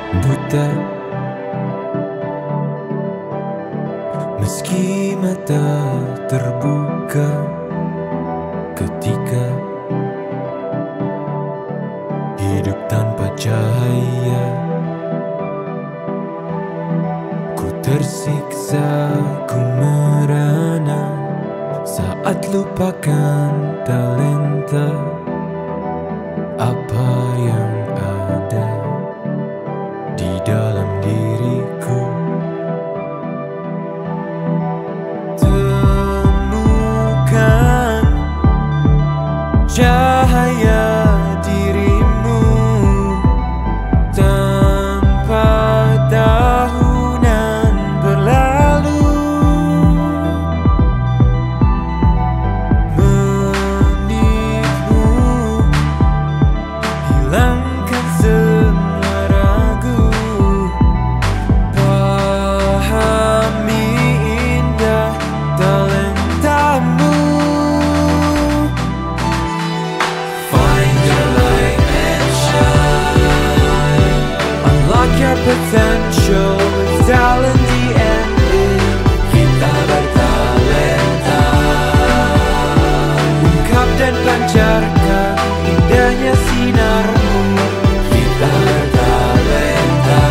buta, meski mata terbuka ketika hidup tanpa cahaya. Ku tersiksa, ku merana saat lupakan talenta apa yang ada di dalam diriku. Temukan cahaya dirimu tanpa tahunan berlalu, menitmu hilangkan semua ragu, pahami indah talentamu. Find your light and shine, unlock your potential with talent DNA. Kita bertalenta, ungkap dan pancarkan indahnya sinarmu. Kita bertalenta,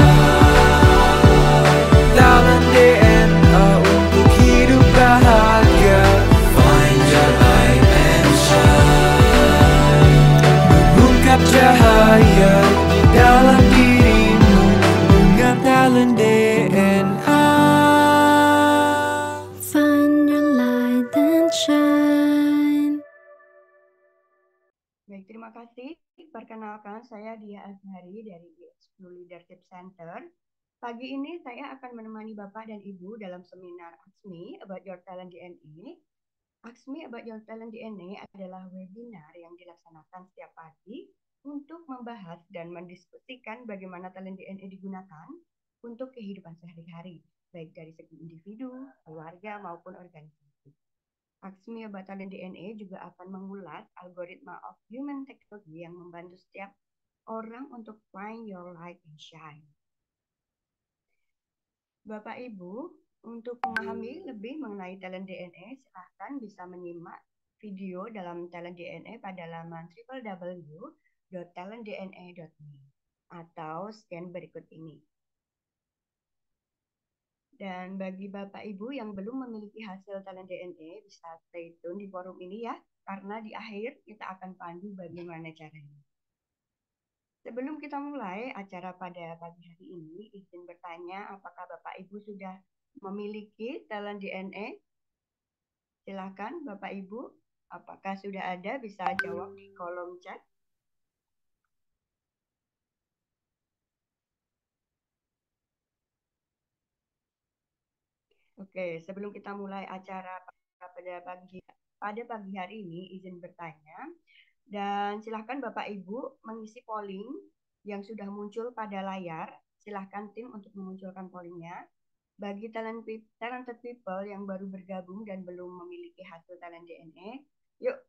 talent DNA untuk hidup bahagia. Find your light and shine, mengungkap cahaya di dalam dirimu dengan talent DNA. Find your light and shine. Baik, terima kasih. Perkenalkan, saya Dia Azhari dari EX10 Leadership Center. Pagi ini saya akan menemani Bapak dan Ibu dalam seminar Ask Me About Your Talent DNA. Ask Me About Your Talent DNA adalah webinar yang dilaksanakan setiap pagi untuk membahas dan mendiskusikan bagaimana talent DNA digunakan untuk kehidupan sehari-hari, baik dari segi individu, keluarga, maupun organisasi. Ask Me About Talent DNA juga akan mengulas algoritma of human technology yang membantu setiap orang untuk find your light and shine. Bapak Ibu, untuk memahami lebih mengenai talent DNA, silahkan bisa menyimak video dalam talent DNA pada laman www.talentdna.me atau scan berikut ini. Dan bagi Bapak Ibu yang belum memiliki hasil talent DNA, bisa stay tune di forum ini ya, karena di akhir kita akan pandu bagaimana caranya. Sebelum kita mulai acara pada pagi hari ini, izin bertanya apakah Bapak Ibu sudah memiliki talent DNA? Silakan Bapak Ibu, apakah sudah ada, bisa jawab di kolom chat. Oke, sebelum kita mulai acara pada pagi hari ini, izin bertanya, dan silahkan Bapak Ibu mengisi polling yang sudah muncul pada layar. Silahkan tim untuk memunculkan pollingnya. Bagi talented people yang baru bergabung dan belum memiliki hasil talent DNA, yuk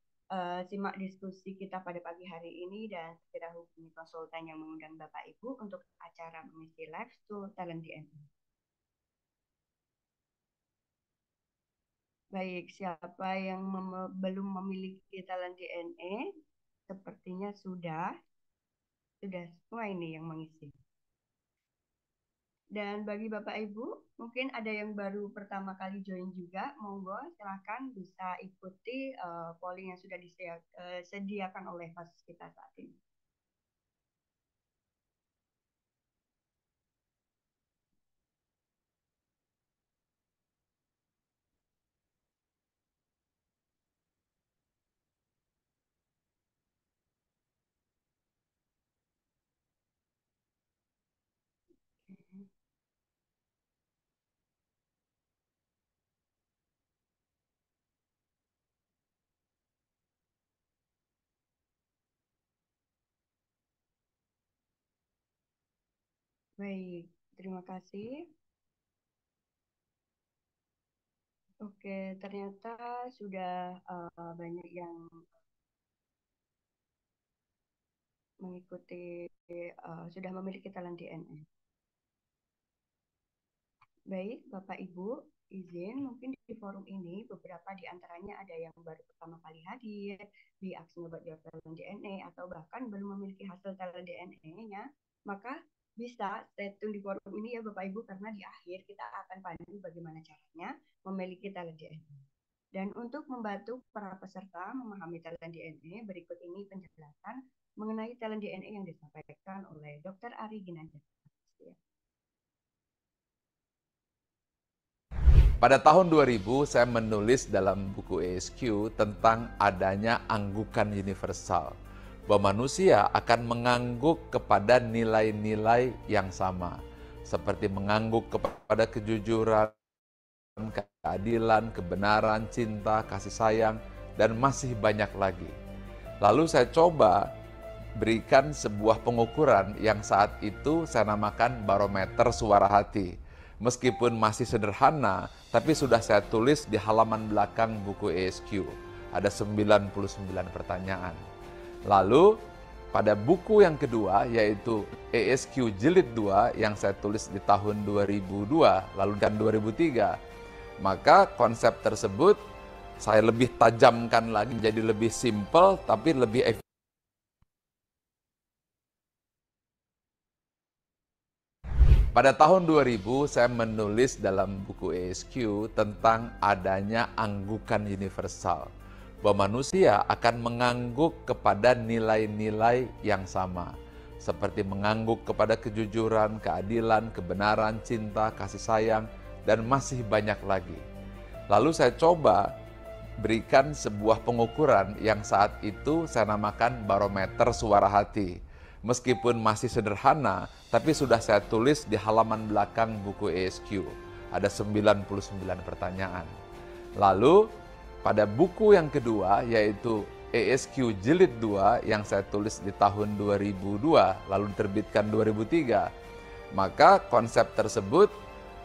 simak diskusi kita pada pagi hari ini dan segera hubungi konsultan yang mengundang Bapak Ibu untuk acara mengisi live to talent DNA. Baik, siapa yang belum memiliki talent DNA? Sepertinya sudah semua ini yang mengisi. Dan bagi Bapak Ibu, mungkin ada yang baru pertama kali join juga, monggo silakan bisa ikuti polling yang sudah disediakan oleh host kita saat ini. Baik, terima kasih. Oke, ternyata sudah banyak yang mengikuti sudah memiliki talent DNA. Baik, Bapak Ibu, izin mungkin di forum ini beberapa di antaranya ada yang baru pertama kali hadir di aksi Ngobat Your Talent DNA atau bahkan belum memiliki hasil talent DNA-nya, maka bisa stay tune di forum ini ya Bapak Ibu, karena di akhir kita akan pandu bagaimana caranya memiliki talent DNA. Dan untuk membantu para peserta memahami talent DNA, berikut ini penjelasan mengenai talent DNA yang disampaikan oleh Dr. Ari Ginanjar. Pada tahun 2000, saya menulis dalam buku ESQ tentang adanya anggukan universal, bahwa manusia akan mengangguk kepada nilai-nilai yang sama, seperti mengangguk kepada kejujuran, keadilan, kebenaran, cinta, kasih sayang, dan masih banyak lagi. Lalu saya coba berikan sebuah pengukuran yang saat itu saya namakan barometer suara hati. Meskipun masih sederhana, tapi sudah saya tulis di halaman belakang buku ESQ. Ada 99 pertanyaan. Lalu pada buku yang kedua, yaitu ESQ Jilid 2 yang saya tulis di tahun 2002, lalu kan 2003, maka konsep tersebut saya lebih tajamkan lagi menjadi lebih simple tapi lebih efisien. Pada tahun 2000, saya menulis dalam buku ESQ tentang adanya anggukan universal, bahwa manusia akan mengangguk kepada nilai-nilai yang sama, seperti mengangguk kepada kejujuran, keadilan, kebenaran, cinta, kasih sayang, dan masih banyak lagi. Lalu saya coba berikan sebuah pengukuran yang saat itu saya namakan barometer suara hati. Meskipun masih sederhana, tapi sudah saya tulis di halaman belakang buku ESQ. Ada 99 pertanyaan. Lalu pada buku yang kedua, yaitu ESQ Jilid 2 yang saya tulis di tahun 2002, lalu diterbitkan 2003, maka konsep tersebut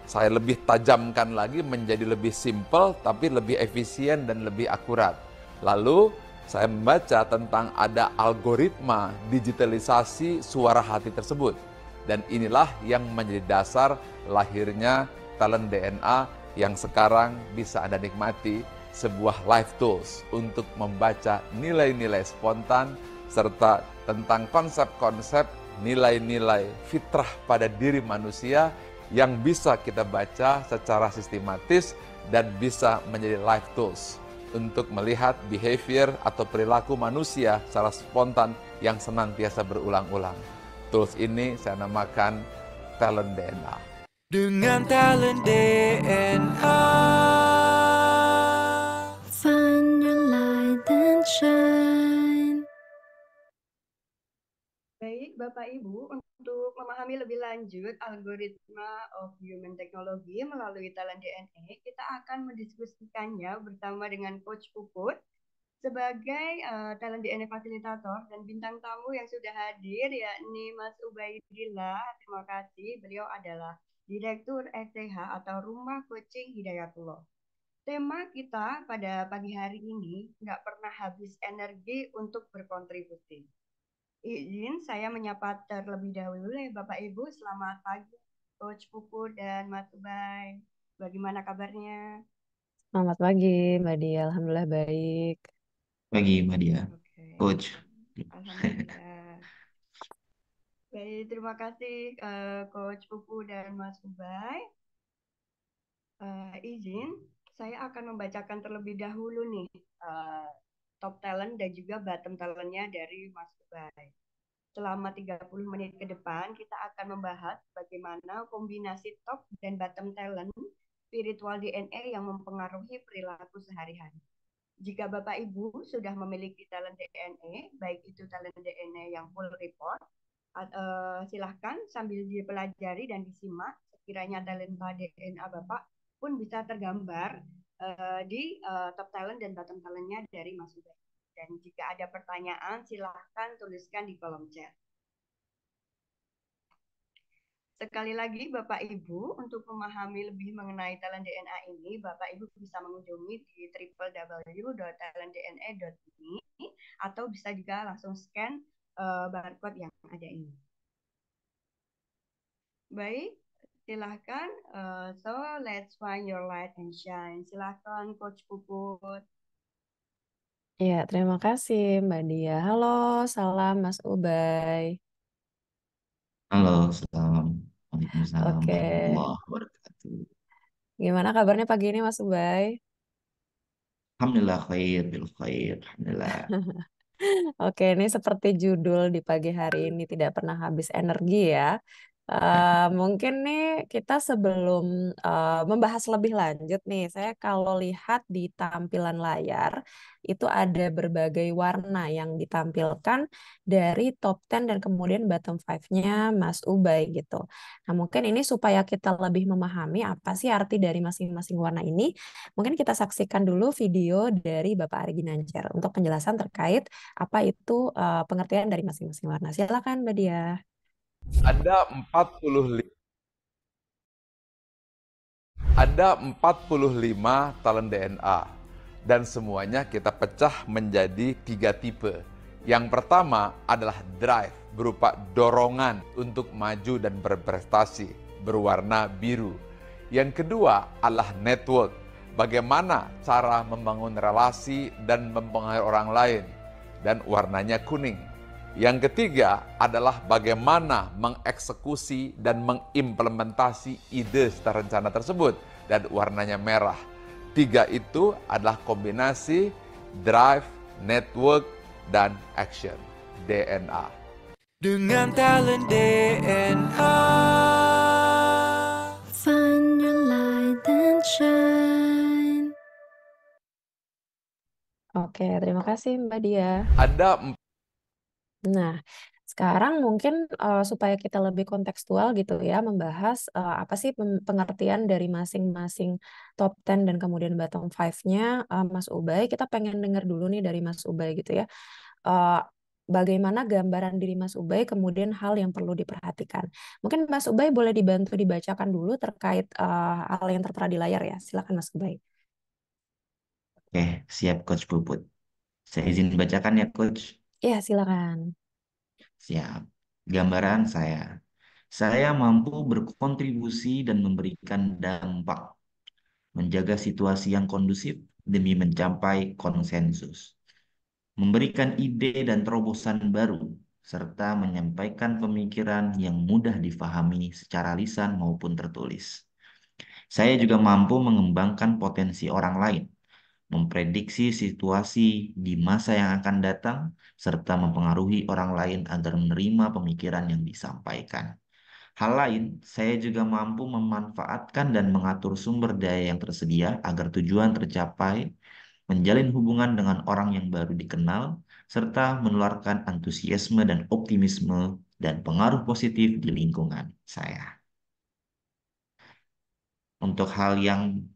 saya lebih tajamkan lagi menjadi lebih simple tapi lebih efisien dan lebih akurat. Lalu saya membaca tentang ada algoritma digitalisasi suara hati tersebut. Dan inilah yang menjadi dasar lahirnya talent DNA yang sekarang bisa Anda nikmati, sebuah live tools untuk membaca nilai-nilai spontan serta tentang konsep-konsep nilai-nilai fitrah pada diri manusia yang bisa kita baca secara sistematis dan bisa menjadi live tools untuk melihat behavior atau perilaku manusia secara spontan yang senantiasa berulang-ulang. Tools ini saya namakan talent DNA. Dengan talent DNA. Find your light and shine. Baik, Bapak Ibu, untuk memahami lebih lanjut algoritma of human technology melalui talent DNA, kita akan mendiskusikannya bersama dengan Coach Puput sebagai talent DNA fasilitator dan bintang tamu yang sudah hadir yakni Mas Ubaidillah. Terima kasih. Beliau adalah Direktur STH atau Rumah Coaching Hidayatullah. Tema kita pada pagi hari ini nggak pernah habis energi untuk berkontribusi. Izin saya menyapa terlebih dahulu ya Bapak Ibu. Selamat pagi Coach Puput dan Mas Ubay. Bagaimana kabarnya? Selamat pagi, Mbak Dia. Alhamdulillah baik. Pagi Mbak Dia, Oke. Coach. Alhamdulillah. Baik, terima kasih Coach Pupu dan Mas Ubay. Izin, saya akan membacakan terlebih dahulu nih top talent dan juga bottom talentnya dari Mas Ubay. Selama 30 menit ke depan, kita akan membahas bagaimana kombinasi top dan bottom talent spiritual DNA yang mempengaruhi perilaku sehari-hari. Jika Bapak Ibu sudah memiliki talent DNA, baik itu talent DNA yang full report, silahkan sambil dipelajari dan disimak, sekiranya talenta DNA Bapak pun bisa tergambar di top talent dan bottom talentnya dari Mas Ubay. Dan jika ada pertanyaan, silahkan tuliskan di kolom chat. Sekali lagi Bapak Ibu, untuk memahami lebih mengenai talent DNA ini, Bapak Ibu bisa mengunjungi di www.talentdna.me atau bisa juga langsung scan barcode yang ada ini. Baik, silahkan. So, let's find your light and shine. Silahkan, Coach Puput. Ya, terima kasih Mbak Dia. Halo, salam Mas Ubay. Halo, salam. Waalaikumsalam Oke, warahmatullahi wabarakatuh. gimana kabarnya pagi ini Mas Ubay? Alhamdulillah khair, bil khair. Alhamdulillah. Oke, ini seperti judul di pagi hari ini tidak pernah habis energi ya. Mungkin nih kita sebelum membahas lebih lanjut nih, saya kalau lihat di tampilan layar itu ada berbagai warna yang ditampilkan dari top 10 dan kemudian bottom 5-nya Mas Ubay gitu. Nah, mungkin ini supaya kita lebih memahami apa sih arti dari masing-masing warna ini, mungkin kita saksikan dulu video dari Bapak Ari Ginanjar untuk penjelasan terkait apa itu pengertian dari masing-masing warna. Silakan Mbak Dia. Ada 45 talent DNA dan semuanya kita pecah menjadi 3 tipe. Yang pertama adalah drive, berupa dorongan untuk maju dan berprestasi, berwarna biru. Yang kedua adalah network, bagaimana cara membangun relasi dan mempengaruhi orang lain, dan warnanya kuning. Yang ketiga adalah bagaimana mengeksekusi dan mengimplementasi ide secara rencana tersebut, dan warnanya merah. 3 itu adalah kombinasi drive, network, dan action, DNA. Dengan talent DNA. Find your light and shine. Oke, terima kasih Mbak Dia. Ada Nah, sekarang mungkin supaya kita lebih kontekstual gitu ya, membahas apa sih pengertian dari masing-masing top 10 dan kemudian bottom 5-nya Mas Ubay. Kita pengen dengar dulu nih dari Mas Ubay gitu ya. Eh, Bagaimana gambaran diri Mas Ubay, kemudian hal yang perlu diperhatikan. Mungkin Mas Ubay boleh dibantu dibacakan dulu terkait hal yang tertera di layar ya. Silakan Mas Ubay. Oke, siap Coach Puput. Saya izin bacakan ya Coach. Iya, silakan. Siap. Gambaran saya. Saya mampu berkontribusi dan memberikan dampak, menjaga situasi yang kondusif demi mencapai konsensus, memberikan ide dan terobosan baru, serta menyampaikan pemikiran yang mudah difahami secara lisan maupun tertulis. Saya juga mampu mengembangkan potensi orang lain, memprediksi situasi di masa yang akan datang, serta mempengaruhi orang lain agar menerima pemikiran yang disampaikan. Hal lain, saya juga mampu memanfaatkan dan mengatur sumber daya yang tersedia agar tujuan tercapai, menjalin hubungan dengan orang yang baru dikenal, serta menularkan antusiasme dan optimisme dan pengaruh positif di lingkungan saya. Untuk hal yang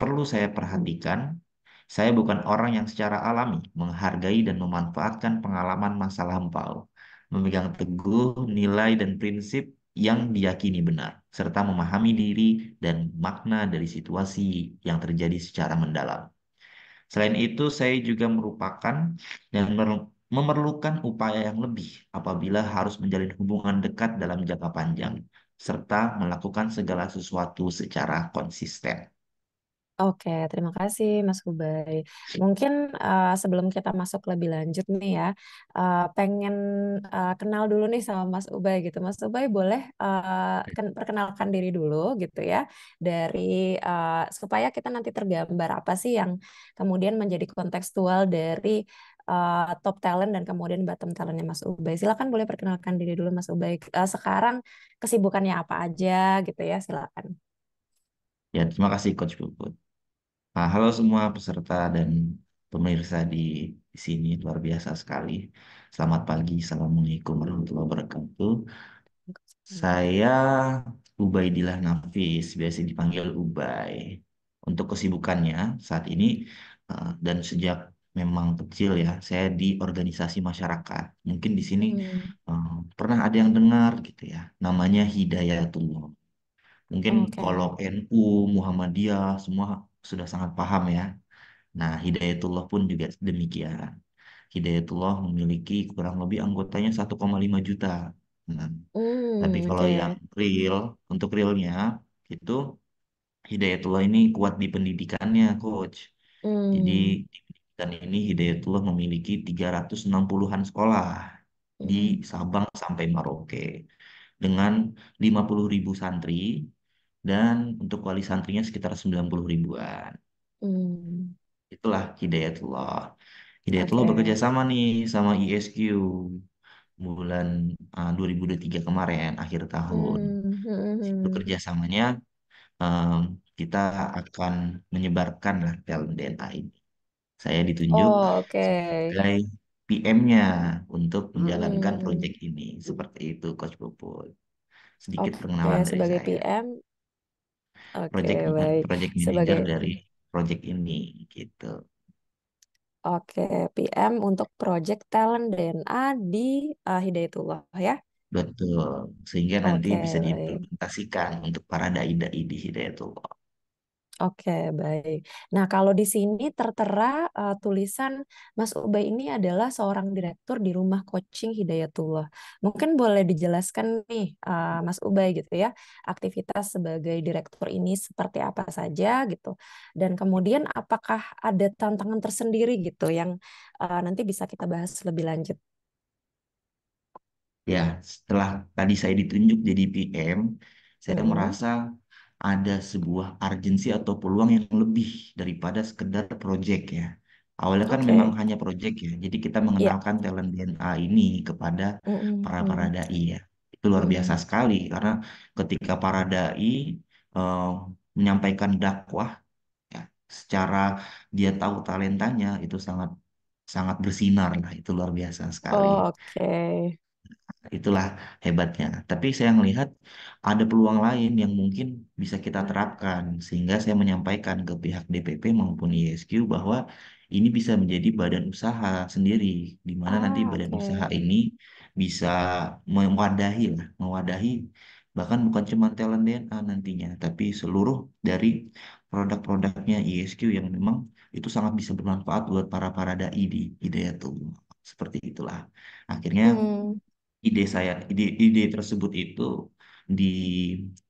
perlu saya perhatikan, saya bukan orang yang secara alami menghargai dan memanfaatkan pengalaman masa lampau, memegang teguh nilai dan prinsip yang diyakini benar, serta memahami diri dan makna dari situasi yang terjadi secara mendalam. Selain itu, saya juga merupakan dan memerlukan upaya yang lebih apabila harus menjalin hubungan dekat dalam jangka panjang, serta melakukan segala sesuatu secara konsisten. Oke, terima kasih Mas Ubay. Mungkin sebelum kita masuk lebih lanjut nih ya, pengen kenal dulu nih sama Mas Ubay gitu. Mas Ubay boleh perkenalkan diri dulu gitu ya, dari supaya kita nanti tergambar apa sih yang kemudian menjadi kontekstual dari top talent dan kemudian bottom talentnya Mas Ubay. Silakan boleh perkenalkan diri dulu Mas Ubay. Sekarang kesibukannya apa aja gitu ya, silakan. Ya, terima kasih Coach Puput. Nah, halo semua peserta dan pemirsa di sini, luar biasa sekali. Selamat pagi, Assalamualaikum warahmatullahi wabarakatuh. Saya Ubaidillah Nafis, biasa dipanggil Ubay. Untuk kesibukannya saat ini dan sejak memang kecil ya, saya di organisasi masyarakat. Mungkin di sini Hmm, pernah ada yang dengar gitu ya, namanya Hidayatullah. Mungkin oke. kalau NU, Muhammadiyah, semua sudah sangat paham ya. Nah, Hidayatullah pun juga demikian. Hidayatullah memiliki kurang lebih anggotanya 1,5 juta. Nah, tapi kalau Oke. yang real, untuk realnya itu Hidayatullah ini kuat di pendidikannya, Coach. Jadi Hmm. di pendidikan ini Hidayatullah memiliki 360-an sekolah di Hmm. Sabang sampai Merauke dengan 50.000 santri dan untuk wali santrinya sekitar 90 ribuan. Hmm. Itulah Hidayatullah. Hidayatullah bekerja Oke. sama nih sama ISQ bulan 2023 kemarin, akhir tahun. Hmm. Hmm. Hmm. Bekerja samanya em, kita akan menyebarkan lah talent DNA ini. Saya ditunjuk Oh, oke. sebagai PM-nya untuk menjalankan Hmm. proyek ini. Seperti itu, Coach Puput. Sedikit Oke, perkenalan dari sebagai saya. PM. Oke, Project baik. project manager Sebagai dari proyek ini gitu. Oke, PM untuk Project Talent DNA di Hidayatullah ya. Betul. Sehingga nanti Oke, bisa baik. diimplementasikan untuk para dai-dai di Hidayatullah. Oke, baik. Nah, kalau di sini tertera tulisan Mas Ubay ini adalah seorang direktur di Rumah Coaching Hidayatullah. Mungkin boleh dijelaskan nih, Mas Ubay gitu ya, aktivitas sebagai direktur ini seperti apa saja gitu. Dan kemudian apakah ada tantangan tersendiri gitu yang nanti bisa kita bahas lebih lanjut. Ya, setelah tadi saya ditunjuk jadi PM, saya Mm-mm. merasa ada sebuah urgensi atau peluang yang lebih daripada sekedar project ya. Awalnya kan memang Oke, hanya project ya, jadi kita ya. mengenalkan talent DNA ini kepada Mm-mm. para Mm-mm. dai ya. Itu luar biasa Mm-mm. sekali karena ketika para dai eh, menyampaikan dakwah ya, secara dia tahu talentanya itu sangat sangat bersinar lah, itu luar biasa sekali. Oh, oke. Itulah hebatnya. Tapi saya melihat ada peluang lain yang mungkin bisa kita terapkan, sehingga saya menyampaikan ke pihak DPP maupun ISQ bahwa ini bisa menjadi badan usaha sendiri, di mana nanti badan Oke. usaha ini bisa mewadahi bahkan bukan cuma talent DNA nantinya, tapi seluruh dari produk-produknya ISQ yang memang itu sangat bisa bermanfaat buat para dai di Hidayatullah. Seperti itulah. Akhirnya Hmm. ide tersebut itu di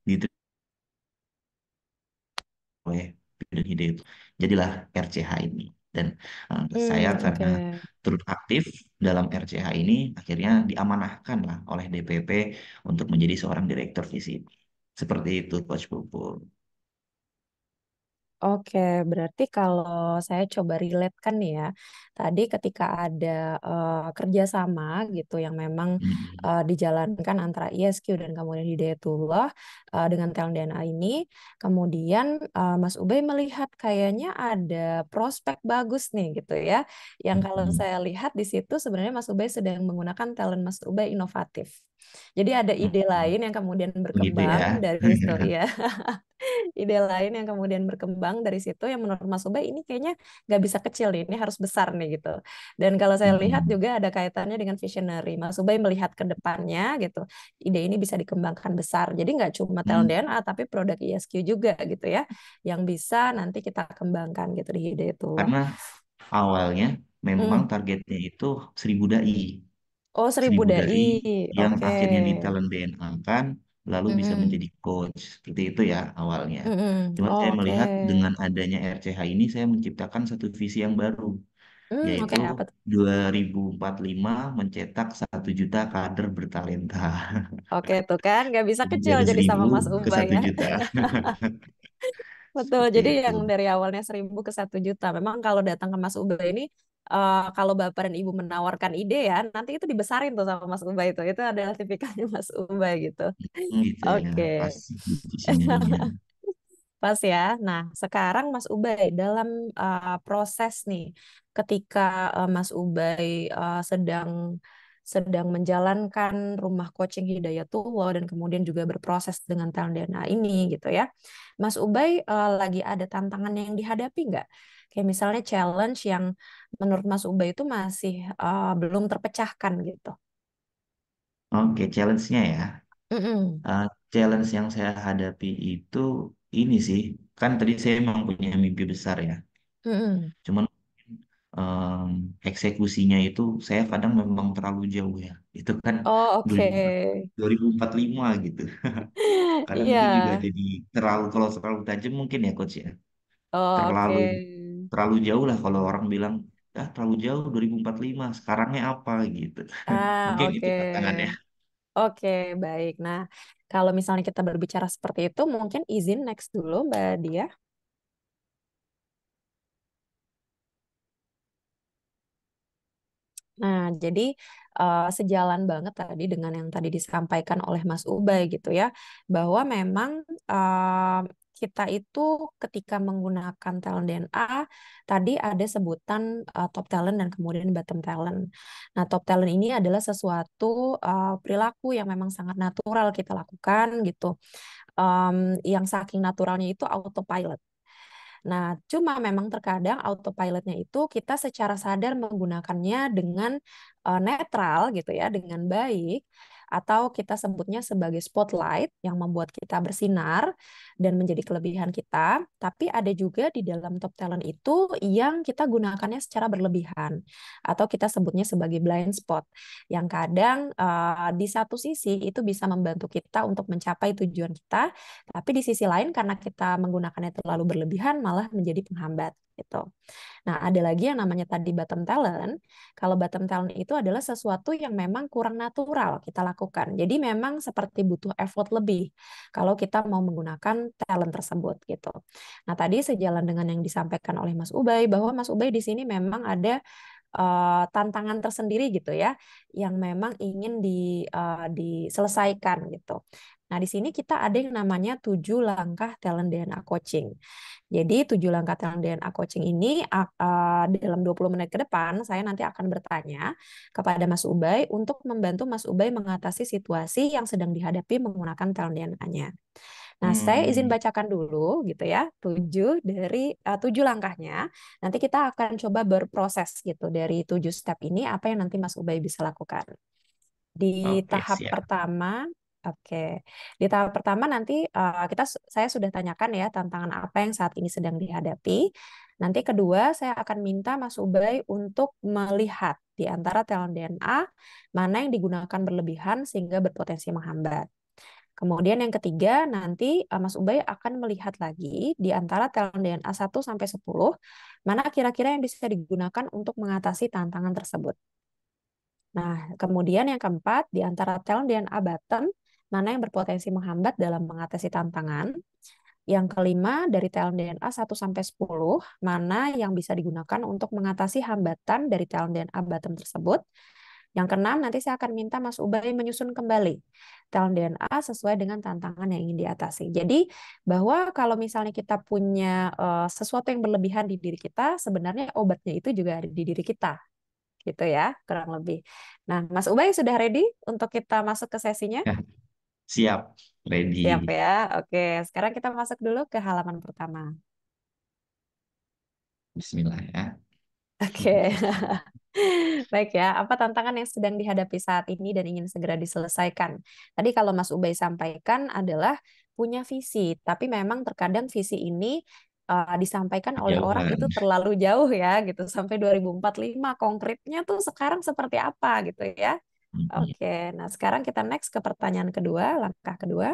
diterima oleh Bidang Hidayat. Jadilah RCH ini. Dan saya Hmm. karena Oke. turut aktif dalam RCH ini, akhirnya diamanahkan lah oleh DPP untuk menjadi seorang direktur di sini. Seperti itu, Coach Pupul. Oke, berarti kalau saya coba relate-kan nih ya, tadi ketika ada kerjasama gitu yang memang Mm-mm. dijalankan antara ISQ dan kemudian Hidayatullah dengan Talent DNA ini, kemudian Mas Ubay melihat kayaknya ada prospek bagus nih gitu ya, yang kalau Mm-mm. saya lihat di situ sebenarnya Mas Ubay sedang menggunakan talent Mas Ubay inovatif. Jadi ada ide Mm-mm. lain yang kemudian Begitu berkembang ya. dari situ ya. Ide lain yang kemudian berkembang dari situ yang menurut Mas Ubay ini kayaknya nggak bisa kecil nih, ini harus besar nih gitu. Dan kalau saya lihat Mm-mm. juga ada kaitannya dengan visionary. Mas Ubay melihat ke depannya gitu, ide ini bisa dikembangkan besar. Jadi nggak cuma talent Mm. DNA tapi produk ISQ juga gitu ya, yang bisa nanti kita kembangkan gitu di ide itu. Karena awalnya memang Hmm. targetnya itu 1.000 dai. Oh, 1.000 seribu dai. dai yang Oke. akhirnya di talent DNA kan lalu bisa Mm-mm. menjadi coach seperti itu ya awalnya. Mm-mm. Cuma Oh, saya oke. melihat dengan adanya RCH ini saya menciptakan satu visi yang baru Oke, yaitu apa tuh? 2045 mencetak 1 juta kader bertalenta. Oke, tuh kan nggak bisa Jadi kecil dari jadi 1.000 sama Mas ke Ubay satu ya. juta Betul, seperti jadi itu. yang dari awalnya 1.000 ke 1 juta. Memang kalau datang ke Mas Ubay ini, kalau Bapak dan Ibu menawarkan ide ya, nanti itu dibesarin tuh sama Mas Ubay itu. Itu adalah tipikalnya Mas Ubay gitu. Gitu ya Oke, pas visionerinya. pas ya. Nah, sekarang Mas Ubay dalam proses nih, ketika Mas Ubay sedang sedang menjalankan rumah coaching Hidayatullah dan kemudian juga berproses dengan talent DNA ini gitu ya. Mas Ubay lagi ada tantangan yang dihadapi nggak? Kayak misalnya challenge yang menurut Mas Ubay itu masih belum terpecahkan gitu. Oke, challenge-nya ya. Mm-mm. Uh, Challenge yang saya hadapi itu ini sih, kan tadi saya memang punya mimpi besar ya. Mm-mm. Cuman em, eksekusinya itu saya kadang memang terlalu jauh ya. Itu kan Oh, oke. 2045 gitu. Kadang Iya. itu juga jadi kalau terlalu tajam mungkin ya coach ya. Oh, Terlalu oke. terlalu jauh lah kalau orang bilang terlalu jauh 2045 sekarangnya apa gitu. Ah, Mungkin oke. itu tantangannya. Oke, baik. Nah, kalau misalnya kita berbicara seperti itu, mungkin izin next dulu, Mbak Dia. Nah, jadi sejalan banget tadi dengan yang tadi disampaikan oleh Mas Ubay gitu ya, bahwa memang kita itu ketika menggunakan talent DNA, tadi ada sebutan top talent dan kemudian bottom talent. Nah, top talent ini adalah sesuatu perilaku yang memang sangat natural kita lakukan gitu, yang saking naturalnya itu autopilot. Nah, cuma memang terkadang autopilotnya itu kita secara sadar menggunakannya dengan netral gitu ya, dengan baik, atau kita sebutnya sebagai spotlight yang membuat kita bersinar dan menjadi kelebihan kita. Tapi ada juga di dalam top talent itu yang kita gunakannya secara berlebihan, atau kita sebutnya sebagai blind spot, yang kadang di satu sisi itu bisa membantu kita untuk mencapai tujuan kita, tapi di sisi lain karena kita menggunakannya terlalu berlebihan malah menjadi penghambat gitu. Nah, ada lagi yang namanya tadi bottom talent. Kalau bottom talent itu adalah sesuatu yang memang kurang natural kita lakukan. Jadi memang seperti butuh effort lebih kalau kita mau menggunakan talent tersebut gitu. Nah, tadi sejalan dengan yang disampaikan oleh Mas Ubay bahwa Mas Ubay di sini memang ada tantangan tersendiri gitu ya, yang memang ingin diselesaikan gitu. Nah, di sini kita ada yang namanya 7 langkah talent DNA coaching. Jadi 7 langkah talent DNA coaching ini dalam 20 menit ke depan saya nanti akan bertanya kepada Mas Ubay untuk membantu Mas Ubay mengatasi situasi yang sedang dihadapi menggunakan talent DNA-nya. Nah, saya izin Hmm, bacakan dulu gitu ya, 7 langkahnya. Nanti kita akan coba berproses gitu dari 7 step ini apa yang nanti Mas Ubay bisa lakukan. Di oke, tahap siap. pertama, oke. Di tahap pertama nanti saya sudah tanyakan ya tantangan apa yang saat ini sedang dihadapi. Nanti kedua, saya akan minta Mas Ubay untuk melihat di antara talent DNA mana yang digunakan berlebihan sehingga berpotensi menghambat. Kemudian yang ketiga, nanti Mas Ubay akan melihat lagi di antara talent DNA 1 sampai 10, mana kira-kira yang bisa digunakan untuk mengatasi tantangan tersebut. Nah, kemudian yang keempat, di antara talent DNA bottom, mana yang berpotensi menghambat dalam mengatasi tantangan. Yang kelima, dari talent DNA 1 sampai 10, mana yang bisa digunakan untuk mengatasi hambatan dari talent DNA bottom tersebut. Yang keenam, nanti saya akan minta Mas Ubay menyusun kembali talent DNA sesuai dengan tantangan yang ingin diatasi. Jadi, bahwa kalau misalnya kita punya sesuatu yang berlebihan di diri kita, sebenarnya obatnya itu juga ada di diri kita gitu ya, kurang lebih. Nah, Mas Ubay sudah ready untuk kita masuk ke sesinya? Ya, siap, Siap ready. ya. Oke, sekarang kita masuk dulu ke halaman pertama. Bismillah ya. Oke. Baik ya, apa tantangan yang sedang dihadapi saat ini dan ingin segera diselesaikan? Tadi kalau Mas Ubay sampaikan adalah punya visi, tapi memang terkadang visi ini disampaikan oleh orang Kejauhan. itu terlalu jauh ya gitu sampai 2045 konkretnya tuh sekarang seperti apa gitu ya. Mhm. Oke, nah sekarang kita next ke pertanyaan kedua, langkah kedua.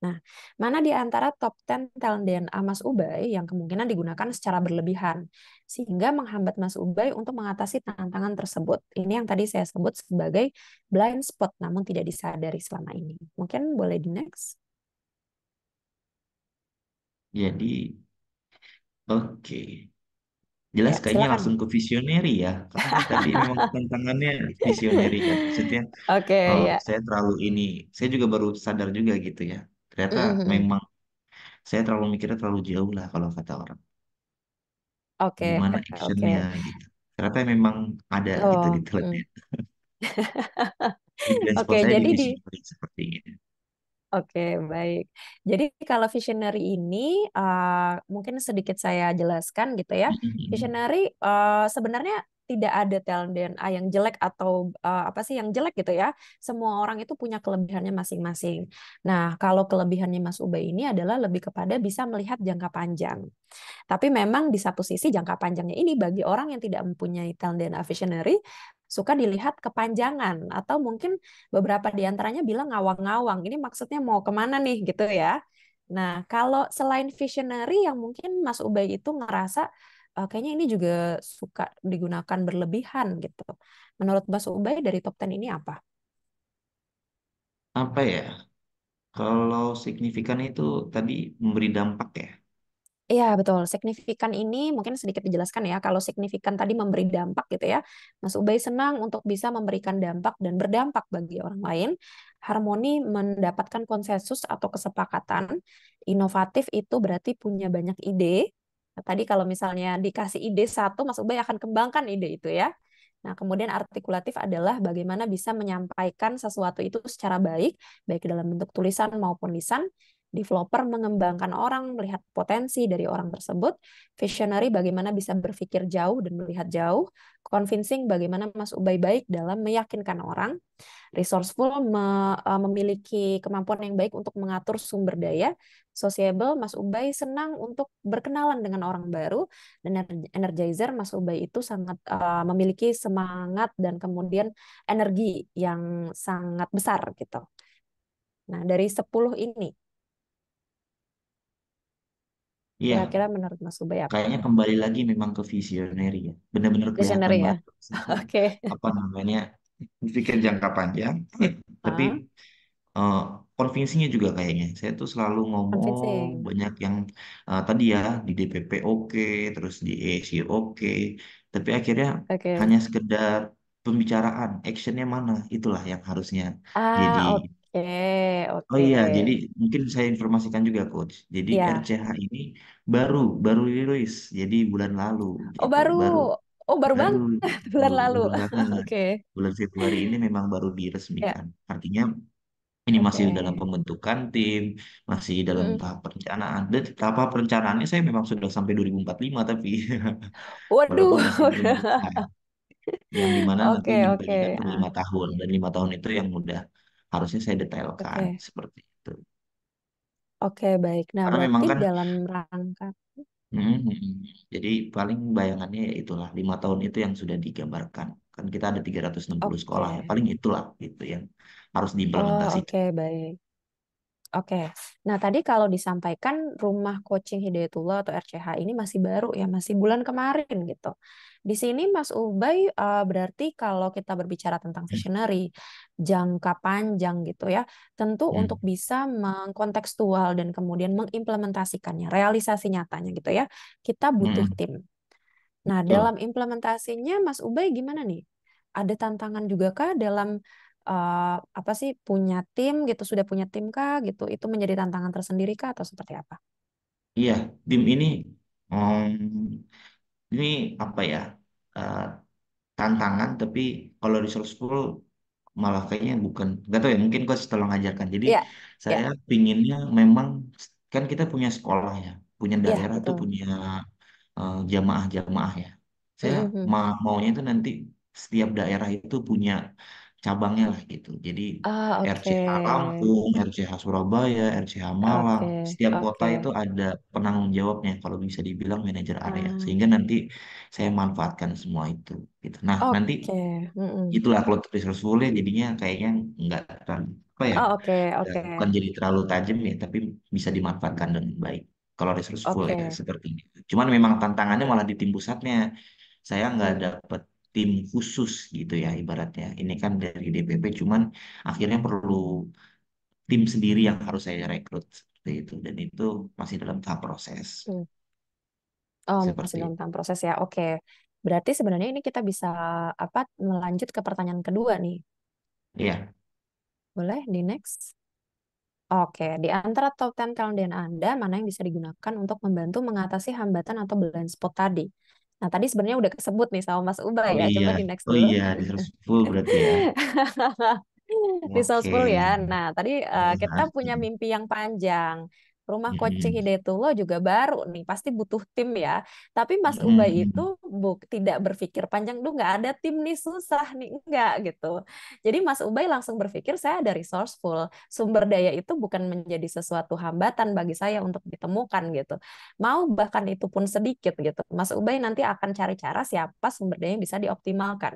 Nah, mana di antara top 10 talent DNA Mas Ubay yang kemungkinan digunakan secara berlebihan sehingga menghambat Mas Ubay untuk mengatasi tantangan tersebut? Ini yang tadi saya sebut sebagai blind spot namun tidak disadari selama ini. Mungkin boleh di next. Jadi, oke. Jelas Ya, kayaknya silakan. langsung ke visionary ya. Karena tadi memang tantangannya visionary kan. Maksudnya, Oke, oh ya. saya terlalu ini. Saya juga baru sadar juga gitu ya. Ternyata Mm-mm. memang saya terlalu mikirnya terlalu jauh lah kalau kata orang. Oke, Gimana oke. actionnya gitu. Ternyata memang ada gitu di Oh, telennya. Di blind spot Oke, saya di jadi visionary sepertinya. Oke, baik. Jadi kalau visionary ini mungkin sedikit saya jelaskan gitu ya. Mhm. Visionary sebenarnya tidak ada talent DNA yang jelek atau apa sih yang jelek gitu ya. Semua orang itu punya kelebihannya masing-masing. Nah, kalau kelebihannya Mas Ubay ini adalah lebih kepada bisa melihat jangka panjang. Tapi memang di satu sisi jangka panjangnya ini bagi orang yang tidak mempunyai talent DNA visionary suka dilihat kepanjangan atau mungkin beberapa di antaranya bilang ngawang-ngawang. Ini maksudnya mau kemana nih gitu ya. Nah, kalau selain visionary yang mungkin Mas Ubay itu ngerasa kayaknya ini juga suka digunakan berlebihan gitu. Menurut Mas Ubay dari top 10 ini apa? Apa ya? Kalau signifikan itu tadi memberi dampak ya. Iya, betul. Signifikan ini mungkin sedikit dijelaskan ya. Kalau signifikan tadi memberi dampak gitu ya. Mas Ubay senang untuk bisa memberikan dampak dan berdampak bagi orang lain. Harmoni mendapatkan konsensus atau kesepakatan. Inovatif itu berarti punya banyak ide. Nah, tadi kalau misalnya dikasih ide satu, Mas Ubay akan kembangkan ide itu ya. Nah, kemudian artikulatif adalah bagaimana bisa menyampaikan sesuatu itu secara baik, baik dalam bentuk tulisan maupun lisan. Developer mengembangkan orang, melihat potensi dari orang tersebut. Visionary bagaimana bisa berpikir jauh dan melihat jauh. Convincing bagaimana Mas Ubay baik dalam meyakinkan orang. Resourceful memiliki kemampuan yang baik untuk mengatur sumber daya. Sociable, Mas Ubay senang untuk berkenalan dengan orang baru. Dan energizer, Mas Ubay itu sangat memiliki semangat dan kemudian energi yang sangat besar gitu. Nah, dari 10 ini, Iya, kira-kira menurut Mas Ubay apa? kayaknya kembali lagi memang ke visionary ya. Benar-benar kelihatan Visionary ya? banget situ Oke. apa namanya berpikir jangka panjang. Tapi Ah, eh convincingnya juga kayaknya. Saya tuh selalu ngomong convincing. banyak yang tadi ya di DPP oke, terus di ESG oke, tapi akhirnya hanya Oke. sekedar pembicaraan, actionnya mana? Itulah yang harusnya jadi. Oke. Oh Oke. iya, jadi mungkin saya informasikan juga Coach. Jadi Ya. RCH ini baru baru rilis, jadi bulan lalu Oh, gitu, baru. baru Oh, baru baru banget baru bulan lalu. baru banget. Oke. Bulan Februari ini memang baru Ya. diresmikan. Artinya ini masih dalam Oke. pembentukan tim, masih dalam Mm-mm. tahap perencanaan. Dan tahap perencanaannya saya memang sudah sampai 2045 tapi Waduh. walaupun masih belum selesai. Yang dimana nanti Oke, oke. diberikan per Ah, 5 tahun dan 5 tahun itu yang mudah harusnya saya detailkan oke. seperti itu. Oke, baik. Nah, Karena memang berarti kan, dalam rangka. jadi paling bayangannya ya itulah 5 tahun itu yang sudah digambarkan. Kan kita ada 360 sekolah ya, Oke. paling itulah gitu yang harus Oh, diimplementasikan. oke, baik. Oke, nah tadi kalau disampaikan rumah coaching Hidayatullah atau RCH ini masih baru ya, masih bulan kemarin gitu. Di sini Mas Ubay berarti kalau kita berbicara tentang visionary, jangka panjang gitu ya, tentu untuk Hmm, bisa mengkontekstual dan kemudian mengimplementasikannya, realisasi nyatanya gitu ya, kita butuh hmm, tim. Nah, dalam betul. implementasinya Mas Ubay gimana nih? Ada tantangan juga kah dalam apa sih punya tim gitu, sudah punya tim kah gitu? Itu menjadi tantangan tersendiri kah atau seperti apa? Iya, tim ini apa ya? eh, Tantangan, tapi kalau resourceful malah kayaknya bukan. Gak tahu ya, mungkin coach tolong ajarkan. Jadi Iya, ya, saya pinginnya memang kan kita punya sekolah ya, punya iya daerah tuh betul. punya jamaah-jamaah ya. Saya Mhm. maunya itu nanti setiap daerah itu punya cabangnya lah gitu. Jadi Ah, oke. RCH Lampung, RCH Surabaya, RCH Malang, Oke, setiap kota oke. itu ada penanggung jawabnya kalau bisa dibilang manajer area. Sehingga Ah, nanti saya manfaatkan semua itu gitu. Nah, nanti oke. Mm-mm. itulah kalau resourceful-nya jadinya kayaknya nggak terlalu apa ya, Oh, oke, oke. bukan jadi terlalu tajam ya, tapi bisa dimanfaatkan dengan baik. Kalau resourceful ya Oke. seperti itu. Cuman memang tantangannya malah di tim pusatnya. Saya nggak Hmm. dapet tim khusus gitu ya ibaratnya. Ini kan dari DPP, cuman akhirnya perlu tim sendiri yang harus saya rekrut seperti itu. Dan itu masih dalam tahap proses Hmm. Oh, masih seperti dalam itu. tahap proses ya. Oke. Berarti sebenarnya ini kita bisa apa melanjut ke pertanyaan kedua nih. Iya, Boleh di next? Oke, di antara top 10 talent Anda, mana yang bisa digunakan untuk membantu mengatasi hambatan atau blind spot tadi? Nah, tadi sebenarnya udah kesebut nih sama Mas Ubay oh ya. iya, Coba di next oh dulu. iya, resourceful berarti ya. Oke. Resourceful ya. Nah, tadi kita punya Nah, mimpi yang panjang. Rumah Coach Mm-mm. Hidayatullah juga baru nih, pasti butuh tim ya. Tapi Mas Ubay itu Mm-mm. tidak berpikir panjang, duh nggak ada tim nih susah nih, enggak gitu. Jadi Mas Ubay langsung berpikir saya ada resourceful, sumber daya itu bukan menjadi sesuatu hambatan bagi saya untuk ditemukan gitu. Mau bahkan itu pun sedikit gitu, Mas Ubay nanti akan cari cara siapa sumber daya yang bisa dioptimalkan.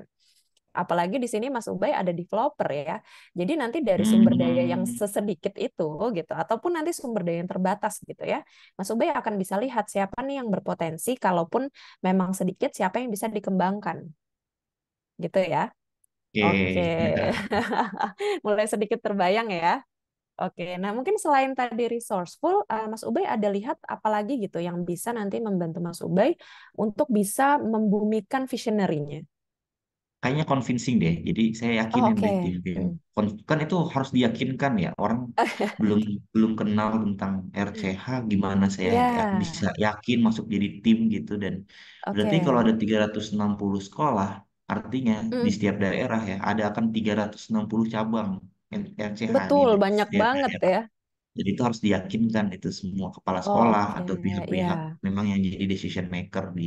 Apalagi di sini Mas Ubay ada developer ya. Jadi nanti dari sumber daya yang Mm. sesedikit itu gitu, ataupun nanti sumber daya yang terbatas gitu ya, Mas Ubay akan bisa lihat siapa nih yang berpotensi, kalaupun memang sedikit, siapa yang bisa dikembangkan gitu ya. Oke. Oke. Mulai sedikit terbayang ya. Oke, nah mungkin selain tadi resourceful, Mas Ubay ada lihat apalagi gitu yang bisa nanti membantu Mas Ubay untuk bisa membumikan visionary-nya. Kayaknya convincing deh. Jadi saya Oh, yakinin deh oke. tim-tim. Hmm. Kan itu harus diyakinkan ya. Orang belum belum kenal tentang RCH, gimana saya Ya, bisa yakin masuk jadi tim gitu. Dan berarti kalau oke. ada 360 sekolah, artinya di Hmm, setiap daerah ya ada akan 360 cabang RCH betul, gitu di banyak setiap banget daerah. ya. Jadi itu harus diyakinkan itu semua kepala Oh, sekolah oke, atau pihak-pihak ya. memang yang jadi decision maker di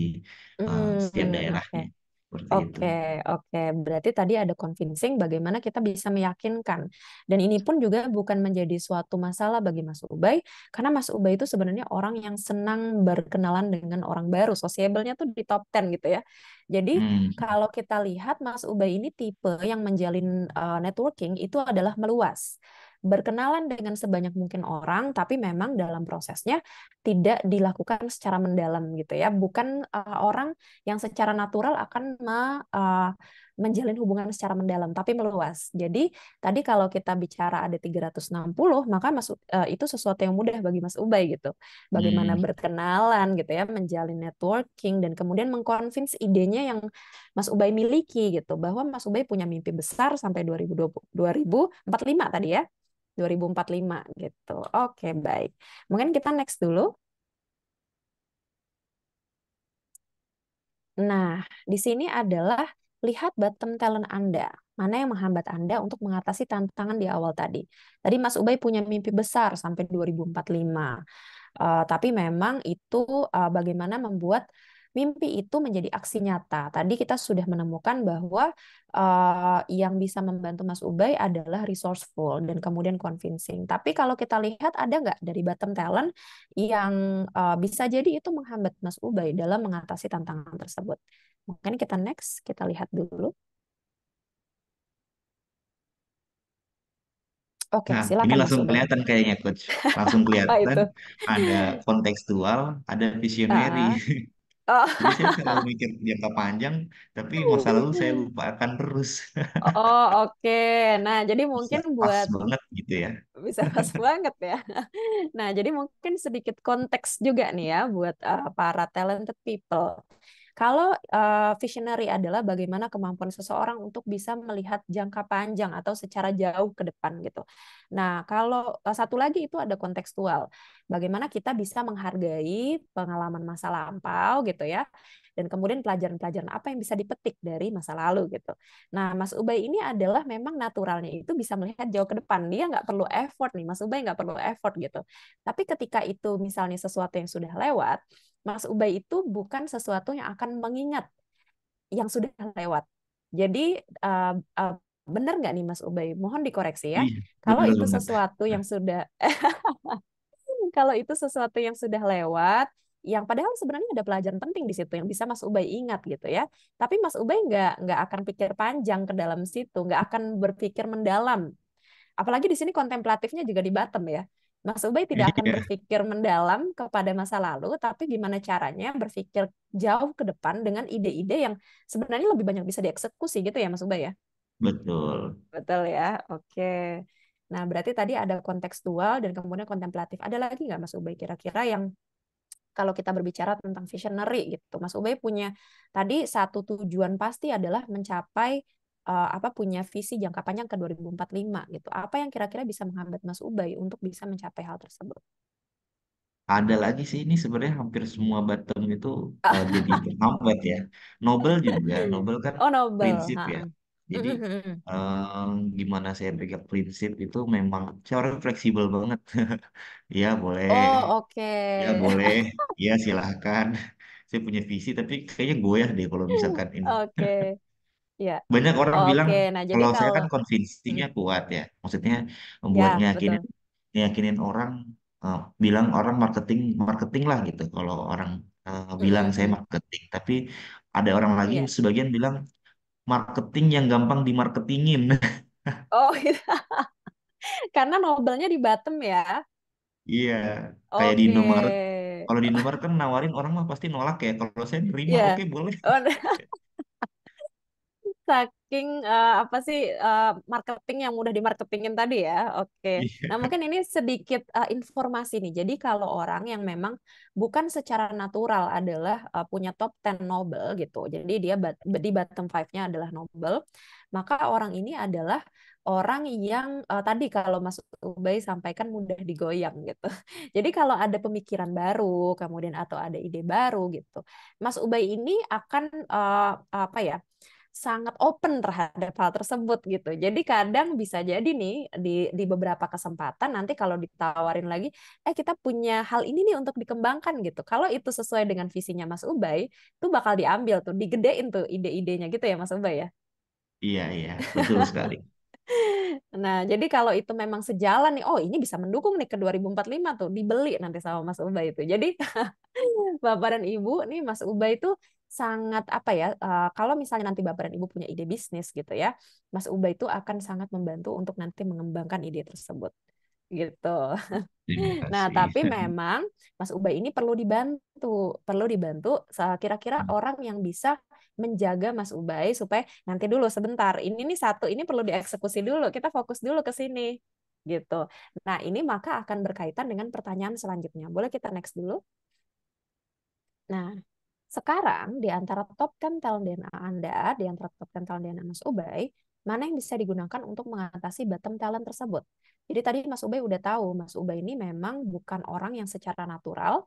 setiap Oke. daerahnya. Seperti itu. Oke, oke. Berarti tadi ada convincing bagaimana kita bisa meyakinkan. Dan ini pun juga bukan menjadi suatu masalah bagi Mas Ubay, karena Mas Ubay itu sebenarnya orang yang senang berkenalan dengan orang baru. Sociable-nya tuh di top 10 gitu ya. Jadi Hmm. kalau kita lihat Mas Ubay ini tipe yang menjalin networking itu adalah meluas. Berkenalan dengan sebanyak mungkin orang, tapi memang dalam prosesnya tidak dilakukan secara mendalam gitu ya. Bukan orang yang secara natural akan menjalin hubungan secara mendalam, tapi meluas. Jadi tadi kalau kita bicara ada 360, maka itu sesuatu yang mudah bagi Mas Ubay gitu. Hmm. Bagaimana berkenalan gitu ya, menjalin networking, dan kemudian mengconvince idenya yang Mas Ubay miliki gitu, bahwa Mas Ubay punya mimpi besar sampai 2020, 2045 tadi ya. 2045 gitu. Oke, baik. Mungkin kita next dulu. Nah, di sini adalah lihat bottom talent Anda. Mana yang menghambat Anda untuk mengatasi tantangan di awal tadi. Tadi Mas Ubay punya mimpi besar sampai 2045. Tapi memang itu bagaimana membuat mimpi itu menjadi aksi nyata. Tadi kita sudah menemukan bahwa yang bisa membantu Mas Ubay adalah resourceful dan kemudian convincing. Tapi kalau kita lihat ada nggak dari bottom talent yang bisa jadi itu menghambat Mas Ubay dalam mengatasi tantangan tersebut. Mungkin kita next, kita lihat dulu. Oke, Nah, ini silakan Mas langsung Ubay. kelihatan kayaknya, Coach. Langsung Apa kelihatan itu? ada kontekstual, ada visionary. Ah, oh, Jadi saya selalu mikir jangka panjang, tapi masa lalu saya lupakan terus. oh, oke. Nah, jadi Bisa mungkin pas buat banget gitu ya. bisa pas banget ya. Nah, jadi mungkin sedikit konteks juga nih ya buat para talented people. Kalau visionary adalah bagaimana kemampuan seseorang untuk bisa melihat jangka panjang atau secara jauh ke depan gitu. Nah, kalau satu lagi itu ada kontekstual. Bagaimana kita bisa menghargai pengalaman masa lampau gitu ya. Dan kemudian pelajaran-pelajaran apa yang bisa dipetik dari masa lalu gitu. Nah, Mas Ubay ini adalah memang naturalnya itu bisa melihat jauh ke depan. Dia nggak perlu effort nih, Mas Ubay nggak perlu effort gitu. Tapi ketika itu misalnya sesuatu yang sudah lewat, Mas Ubay itu bukan sesuatu yang akan mengingat yang sudah lewat. Jadi benar nggak nih Mas Ubay? Mohon dikoreksi ya. Iya, Kalau bener itu banget. sesuatu yang sudah kalau itu sesuatu yang sudah lewat, yang padahal sebenarnya ada pelajaran penting di situ yang bisa Mas Ubay ingat gitu ya. Tapi Mas Ubay nggak akan pikir panjang ke dalam situ, nggak akan berpikir mendalam. Apalagi di sini kontemplatifnya juga di bottom ya. Mas Ubay tidak akan Iya, berpikir mendalam kepada masa lalu, tapi gimana caranya berpikir jauh ke depan dengan ide-ide yang sebenarnya lebih banyak bisa dieksekusi gitu ya Mas Ubay ya. betul. Betul ya, oke. Nah, berarti tadi ada kontekstual dan kemudian kontemplatif. Ada lagi nggak Mas Ubay kira-kira yang kalau kita berbicara tentang visionary gitu, Mas Ubay punya tadi satu tujuan pasti adalah mencapai apa punya visi jangka panjang ke 2045 gitu. Apa yang kira-kira bisa menghambat Mas Ubay untuk bisa mencapai hal tersebut? Ada lagi sih ini sebenarnya hampir semua bottom itu jadi terhambat ya. Nobel juga, Nobel kan Oh, Nobel. prinsip ya. Ha. Jadi Mm, mm, mm. eh, gimana saya pegang prinsip itu memang saya orang fleksibel banget. Ya boleh, Oh, ya oke. boleh, ya silahkan. Saya punya visi tapi kayaknya goyah deh kalau misalkan ini. Oke. Ya. Banyak orang bilang Oke. Nah, jadi kalau saya kalau kan konvinsinya mm, kuat ya. Maksudnya buat ya, ngeyakinin betul. ngeyakinin orang, bilang orang marketing marketing lah gitu. Kalau orang Mm, bilang mm, saya mm. marketing, tapi ada orang lagi Iya. sebagian bilang marketing yang gampang dimarketingin. Oh, karena Nobelnya di bottom ya. Iya, kayak di Oke. Indomaret. Kalau di Indomaret kan nawarin orang mah pasti nolak ya. Kalau saya nerima, Iya. oke boleh. Oh, saking apa sih marketing yang mudah dimarketingin tadi ya. Oke. Nah, Iya, mungkin ini sedikit informasi nih. Jadi kalau orang yang memang bukan secara natural adalah punya top 10 Nobel gitu. Jadi dia di bottom 5-nya adalah Nobel, maka orang ini adalah orang yang tadi kalau Mas Ubay sampaikan mudah digoyang gitu. Jadi kalau ada pemikiran baru, kemudian atau ada ide baru gitu, Mas Ubay ini akan apa ya? Sangat open terhadap hal tersebut gitu. Jadi kadang bisa jadi nih di beberapa kesempatan nanti kalau ditawarin lagi, kita punya hal ini nih untuk dikembangkan gitu. Kalau itu sesuai dengan visinya Mas Ubay, itu bakal diambil tuh, digedein tuh ide-idenya gitu ya Mas Ubay ya. iya, iya, betul sekali. Nah, jadi kalau itu memang sejalan nih, oh ini bisa mendukung nih ke 2045 tuh, dibeli nanti sama Mas Ubay itu. Jadi Bapak dan Ibu nih Mas Ubay itu sangat apa ya, kalau misalnya nanti Bapak dan Ibu punya ide bisnis gitu ya, Mas Ubay itu akan sangat membantu untuk nanti mengembangkan ide tersebut gitu. Terima Nah, kasih. tapi memang Mas Ubay ini perlu dibantu kira-kira orang yang bisa menjaga Mas Ubay supaya nanti dulu sebentar, ini nih satu ini perlu dieksekusi dulu, kita fokus dulu ke sini gitu. Nah, ini maka akan berkaitan dengan pertanyaan selanjutnya. Boleh kita next dulu? Nah, sekarang di antara top 10 talent DNA Anda, di antara top 10 talent DNA Mas Ubay, mana yang bisa digunakan untuk mengatasi bottom talent tersebut? Jadi tadi Mas Ubay udah tahu, Mas Ubay ini memang bukan orang yang secara natural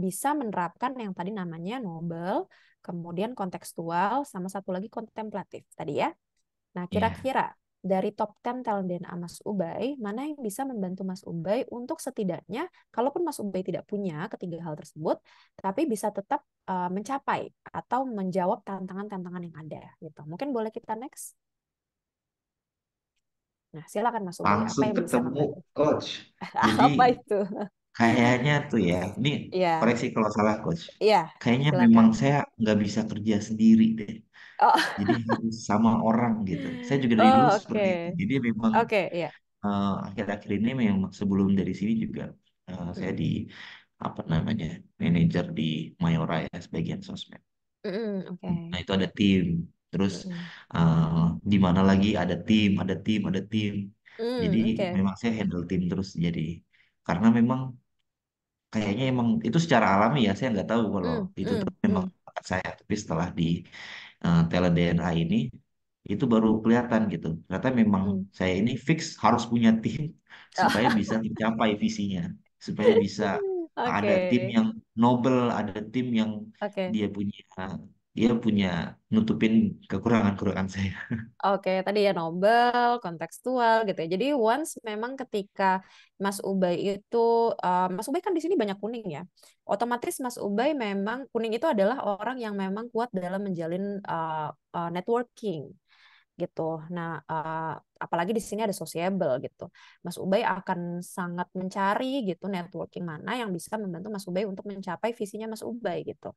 bisa menerapkan yang tadi namanya Nobel, kemudian kontekstual, sama satu lagi kontemplatif tadi ya. Nah, Iya. kira-kira dari top 10 talent DNA Mas Ubay, mana yang bisa membantu Mas Ubay untuk setidaknya, kalaupun Mas Ubay tidak punya ketiga hal tersebut, tapi bisa tetap mencapai atau menjawab tantangan-tantangan yang ada gitu. Mungkin boleh kita next. Nah, silakan Mas Ubay, apa Langsung yang bisa ketemu membantu? coach. Jadi Apa itu? kayaknya tuh ya, ini Iya, koreksi kalau salah coach. iya, Kayaknya memang silakan. saya nggak bisa kerja sendiri deh. Oh, Jadi harus sama orang gitu. Saya juga dari dulu oh seperti itu. oke. Jadi memang Oke, iya. akhir-akhir ini memang sebelum dari sini juga saya Mm, di apa namanya manajer di Mayora ya sebagian sosmed. Nah, oke. itu ada tim. Terus Mm, eh, di mana lagi ada tim, ada tim, ada tim. Jadi oke. memang saya handle tim terus. Jadi karena memang kayaknya emang itu secara alami ya. Saya nggak tahu kalau Mm, itu tuh mm, memang mm, bakat saya. Tapi setelah di tele DNA ini itu baru kelihatan gitu. Ternyata memang mm. saya ini fix harus punya tim supaya bisa mencapai visinya, supaya bisa ada tim Oke. yang nobel, ada tim yang Oke. dia punya dia punya nutupin kekurangan-kekurangan saya. Oke, tadi ya Nobel, kontekstual gitu ya. Jadi once memang ketika Mas Ubay itu, Mas Ubay kan di sini banyak kuning ya. Otomatis Mas Ubay memang kuning itu adalah orang yang memang kuat dalam menjalin networking gitu. Nah, apalagi di sini ada sociable gitu. Mas Ubay akan sangat mencari gitu networking mana yang bisa membantu Mas Ubay untuk mencapai visinya Mas Ubay gitu.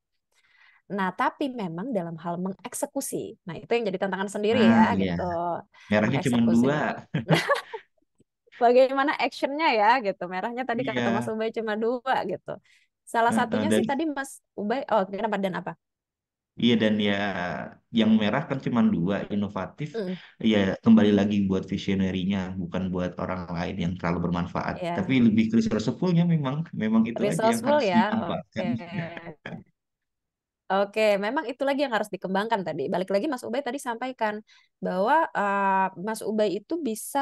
Nah, tapi memang dalam hal mengeksekusi. Nah, itu yang jadi tantangan sendiri Nah, ya, iya, gitu. merahnya cuma Mengeksekusi. dua. Bagaimana actionnya ya, gitu. Merahnya tadi kata Mas Iya, Ubay cuma dua, gitu. Salah satunya sih dan tadi Mas Ubay, oh kenapa dan apa? iya dan ya yang merah kan cuma dua inovatif. Mm, Ya kembali lagi buat visionerinya, bukan buat orang lain yang terlalu bermanfaat. Tapi ya, lebih ke resourceful-nya memang memang itu aja yang resourceful harus ya, dimanfaatkan. oke. Oke, memang itu lagi yang harus dikembangkan tadi. Balik lagi Mas Ubay tadi sampaikan bahwa Mas Ubay itu bisa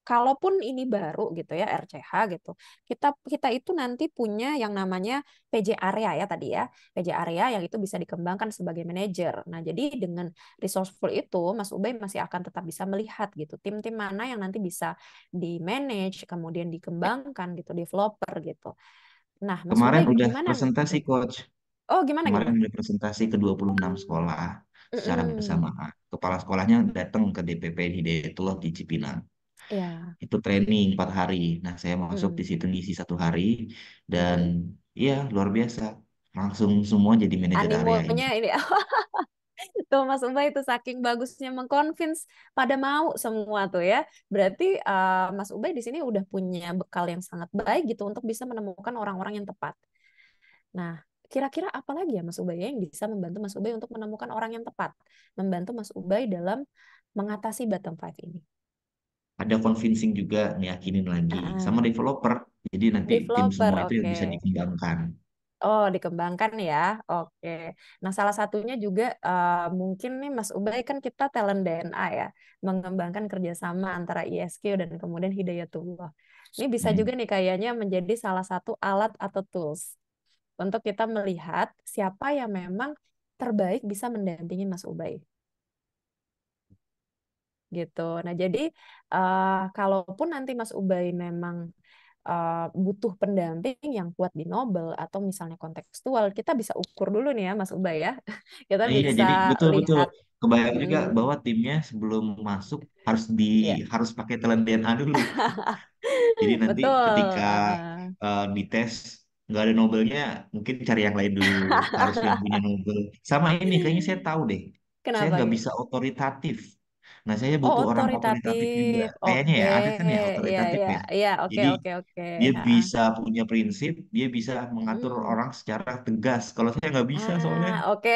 kalaupun ini baru gitu ya RCH gitu, kita kita itu nanti punya yang namanya PJ area ya tadi ya, PJ area yang itu bisa dikembangkan sebagai manajer. Nah, jadi dengan resourceful itu Mas Ubay masih akan tetap bisa melihat gitu tim-tim mana yang nanti bisa di manage, kemudian dikembangkan gitu, developer gitu. Nah, Mas Kemarin Ubay udah gimana presentasi nih? coach. Oh, gimana Kemarin gimana? udah presentasi ke 26 sekolah secara Mm-mm. bersamaan. Kepala sekolahnya datang ke DPP Hidayatullah di Cipinang. Ya. Itu training 4 hari. Nah, saya masuk di Mm-mm. situ ngisi 1 hari dan Mm-mm. iya luar biasa. Langsung semua jadi manajer area ini. Animonya ini tuh Mas Ubay itu saking bagusnya mengconvince pada mau semua tuh ya. Berarti Mas Ubay di sini udah punya bekal yang sangat baik gitu untuk bisa menemukan orang-orang yang tepat. Nah, kira-kira apa lagi ya Mas Ubay ya yang bisa membantu Mas Ubay untuk menemukan orang yang tepat, membantu Mas Ubay dalam mengatasi bottom five ini. Ada convincing juga ngeyakinin lagi sama Ah, developer. Jadi nanti tim developer, semua itu yang oke. bisa dikembangkan. Oh, dikembangkan ya. Oke. Nah, salah satunya juga mungkin nih Mas Ubay kan kita talent DNA ya, mengembangkan kerjasama antara ISQ dan kemudian Hidayatullah. Ini bisa juga Hmm. nih kayaknya menjadi salah satu alat atau tools untuk kita melihat siapa yang memang terbaik bisa mendampingi Mas Ubay gitu. Nah, jadi kalaupun nanti Mas Ubay memang butuh pendamping yang kuat di Nobel atau misalnya kontekstual, kita bisa ukur dulu nih ya Mas Ubay ya. Kita Iya, bisa jadi betul-betul lihat, kebayang juga mm, bahwa timnya sebelum masuk ya harus pakai talent DNA dulu. Jadi nanti ketika betul. dites nggak ada Nobelnya, mungkin cari yang lain dulu. Harus yang punya Nobel. Sama ini kayaknya saya tahu deh. Saya Kenapa nggak gitu? bisa otoritatif. Nah, saya Oh, butuh orang otoritatif juga. otoritatif. Kayaknya Oke, ya, ada kan ya ya otoritatif ya ya. ya, oke Jadi oke oke. dia Ha. bisa punya prinsip, dia bisa mengatur Hmm. orang secara tegas. Kalau saya nggak bisa soalnya. Oke.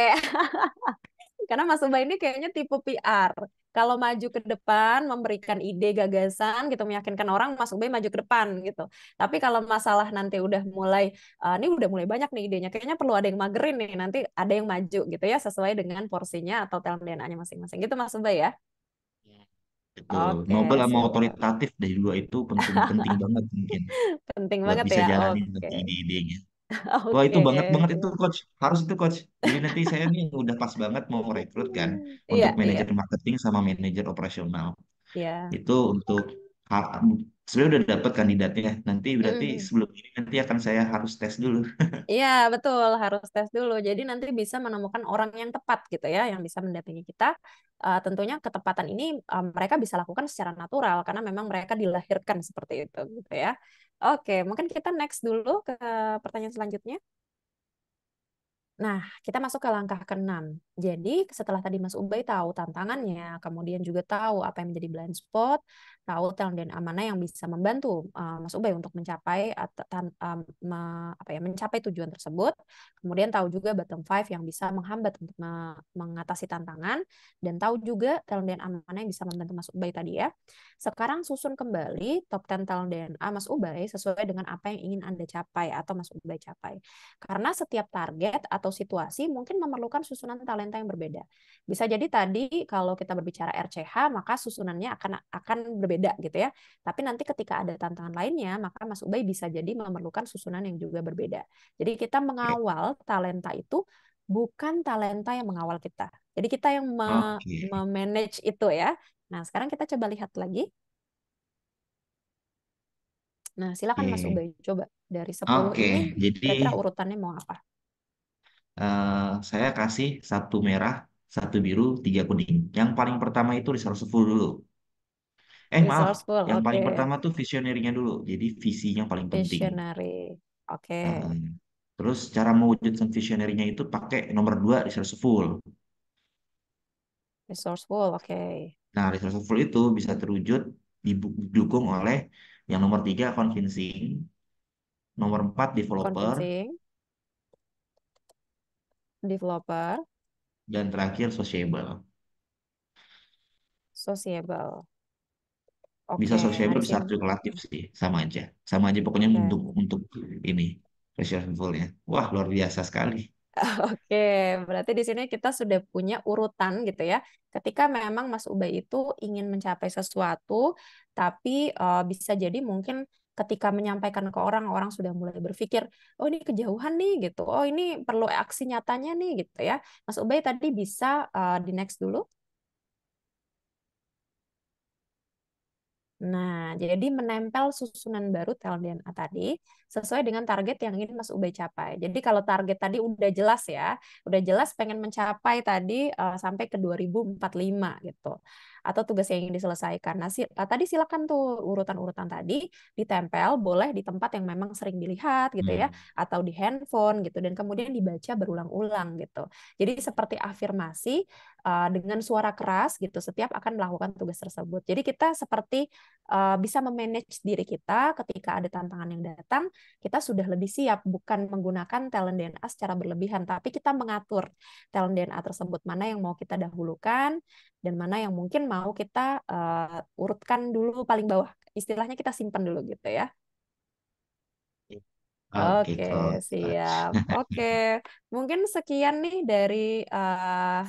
Karena Mas Ubay ini kayaknya tipe PR. Kalau maju ke depan, memberikan ide, gagasan, gitu, meyakinkan orang, Mas Ubay maju ke depan, gitu. Tapi kalau masalah nanti udah mulai, ini udah mulai banyak nih idenya, kayaknya perlu ada yang magerin nih, nanti ada yang maju, gitu ya, sesuai dengan porsinya atau talent DNA-nya masing-masing. Gitu Mas Ubay ya? Betul. Nobel Oke, sama siap. otoritatif dari dua itu penting penting banget mungkin Penting buat banget bisa ya. jalanin Oke. nanti ide-idenya. Wah itu Oke. banget banget itu coach. Harus itu coach. Jadi nanti saya nih udah pas banget mau rekrut kan Iya, untuk iya, manajer marketing sama manajer operasional. iya. Itu untuk sebenarnya udah dapat kandidatnya. Nanti berarti Mm. sebelum ini nanti akan saya harus tes dulu. Iya, betul. Harus tes dulu. Jadi nanti bisa menemukan orang yang tepat gitu ya, yang bisa mendampingi kita. Tentunya ketepatan ini mereka bisa lakukan secara natural karena memang mereka dilahirkan seperti itu gitu ya. Oke, mungkin kita next dulu ke pertanyaan selanjutnya. Nah, kita masuk ke langkah keenam. Jadi, setelah tadi Mas Ubay tahu tantangannya, kemudian juga tahu apa yang menjadi blind spot, tahu talent dan amanah yang bisa membantu Mas Ubay untuk mencapai apa ya, mencapai tujuan tersebut. Kemudian tahu juga bottom five yang bisa menghambat untuk mengatasi tantangan dan tahu juga talent dan amanah yang bisa membantu Mas Ubay tadi ya. Sekarang susun kembali top 10 talent DNA Mas Ubay sesuai dengan apa yang ingin Anda capai atau Mas Ubay capai. Karena setiap target atau situasi mungkin memerlukan susunan talenta yang berbeda. Bisa jadi tadi kalau kita berbicara RCH, maka susunannya akan berbeda gitu ya. Tapi nanti ketika ada tantangan lainnya, maka Mas Ubay bisa jadi memerlukan susunan yang juga berbeda. Jadi kita mengawal talenta itu bukan talenta yang mengawal kita. Jadi kita yang Oke. memanage itu ya. Nah, sekarang kita coba lihat lagi. Nah, silakan Mas Oke. Ubay coba dari 10 Oke. ini Jadi kira-kira urutannya mau apa? saya kasih satu merah, satu biru, tiga kuning. Yang paling pertama itu resourceful dulu. Maaf, Resourceful, yang paling oke. pertama tuh visionernya dulu. Jadi visinya yang paling penting. Visionary. Oke. Heeh. Terus cara mewujudkan visionernya itu pakai nomor dua resourceful. Resourceful, oke. Nah, resourceful itu bisa terwujud didukung oleh yang nomor tiga convincing, nomor empat developer, Convincing, developer, dan terakhir sociable. sociable. Bisa Oke, nah sociable, di bisa sini. relatif sih, sama aja. Sama aja pokoknya Oke. untuk ini resourceful ya. Wah, luar biasa sekali. Oke, berarti di sini kita sudah punya urutan gitu ya. Ketika memang Mas Ubay itu ingin mencapai sesuatu, tapi bisa jadi mungkin ketika menyampaikan ke orang, orang sudah mulai berpikir, oh ini kejauhan nih gitu, oh ini perlu aksi nyatanya nih gitu ya. Mas Ubay tadi bisa di next dulu. Nah, jadi menempel susunan baru talent DNA tadi sesuai dengan target yang ingin Mas Ubay capai. Jadi kalau target tadi udah jelas ya, udah jelas pengen mencapai tadi sampai ke 2045 gitu. Atau tugas yang ingin diselesaikan. Nah, tadi silakan tuh urutan-urutan tadi ditempel, boleh di tempat yang memang sering dilihat gitu ya, atau di handphone gitu, dan kemudian dibaca berulang-ulang gitu. Jadi seperti afirmasi dengan suara keras gitu setiap akan melakukan tugas tersebut. Jadi kita seperti bisa memanage diri kita ketika ada tantangan yang datang, kita sudah lebih siap, bukan menggunakan talent DNA secara berlebihan, tapi kita mengatur talent DNA tersebut, mana yang mau kita dahulukan, dan mana yang mungkin mau kita urutkan dulu paling bawah. Istilahnya kita simpan dulu gitu ya. Oke, Oke, Coach. siap. Oke, mungkin sekian nih dari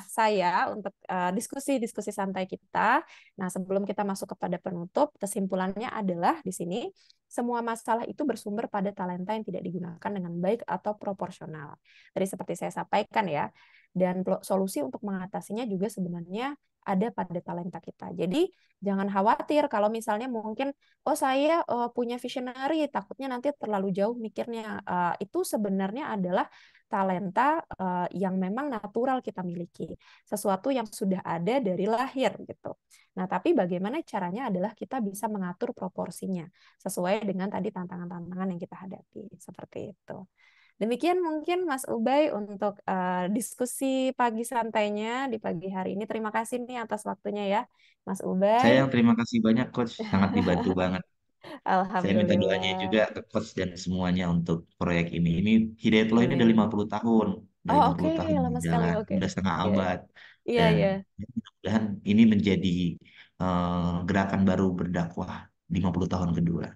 saya untuk diskusi-diskusi santai kita. Nah, sebelum kita masuk kepada penutup, kesimpulannya adalah di sini semua masalah itu bersumber pada talenta yang tidak digunakan dengan baik atau proporsional. Tadi seperti saya sampaikan ya, dan solusi untuk mengatasinya juga sebenarnya ada pada talenta kita. Jadi jangan khawatir kalau misalnya mungkin oh saya punya visionary, takutnya nanti terlalu jauh mikirnya. Itu sebenarnya adalah talenta yang memang natural kita miliki, sesuatu yang sudah ada dari lahir gitu. Nah, tapi bagaimana caranya adalah kita bisa mengatur proporsinya sesuai dengan tadi tantangan-tantangan yang kita hadapi, seperti itu. Demikian mungkin Mas Ubay untuk diskusi pagi santainya di pagi hari ini. Terima kasih nih atas waktunya ya, Mas Saya Ubay. yang terima kasih banyak, Coach. Sangat dibantu banget. Saya minta doanya juga Alhamdulillah. ke Coach dan semuanya untuk proyek ini. Ini Hidayatullah ini udah Amin. 50 tahun. Udah Oh, lima oke, puluh tahun lama sekali. berjalan. Oke. Udah setengah Iya, abad. iya, Dan iya. mudah-mudahan ini menjadi gerakan baru berdakwah di 50 tahun kedua.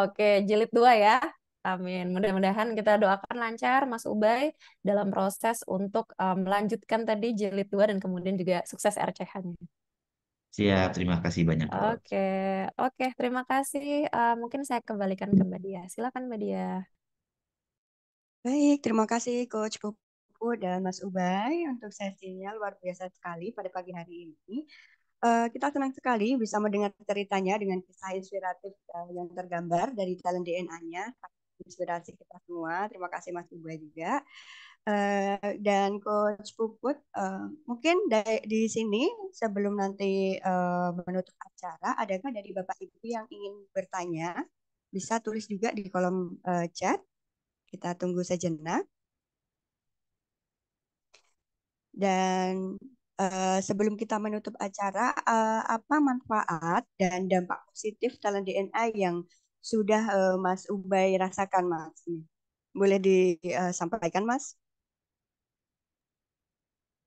Oke, jilid 2 ya. Amin. Mudah-mudahan kita doakan lancar Mas Ubay dalam proses untuk melanjutkan tadi jilid 2 dan kemudian juga sukses RCH-nya. Siap, terima kasih banyak, Coach. Oke, oke. Terima kasih. Mungkin saya kembalikan ke Mbak Dia. Silakan Mbak Dia. Baik, terima kasih Coach Pupu dan Mas Ubay untuk sesinya luar biasa sekali pada pagi hari ini. Kita senang sekali bisa mendengar ceritanya dengan kisah inspiratif yang tergambar dari talent DNA-nya. Inspirasi kita semua. Terima kasih Mas Ubay juga. Dan Coach Puput, mungkin di sini sebelum nanti menutup acara, adakah dari Bapak Ibu yang ingin bertanya? Bisa tulis juga di kolom chat. Kita tunggu sejenak. Dan sebelum kita menutup acara, apa manfaat dan dampak positif talent DNA yang sudah Mas Ubay rasakan, Mas? Boleh disampaikan, Mas?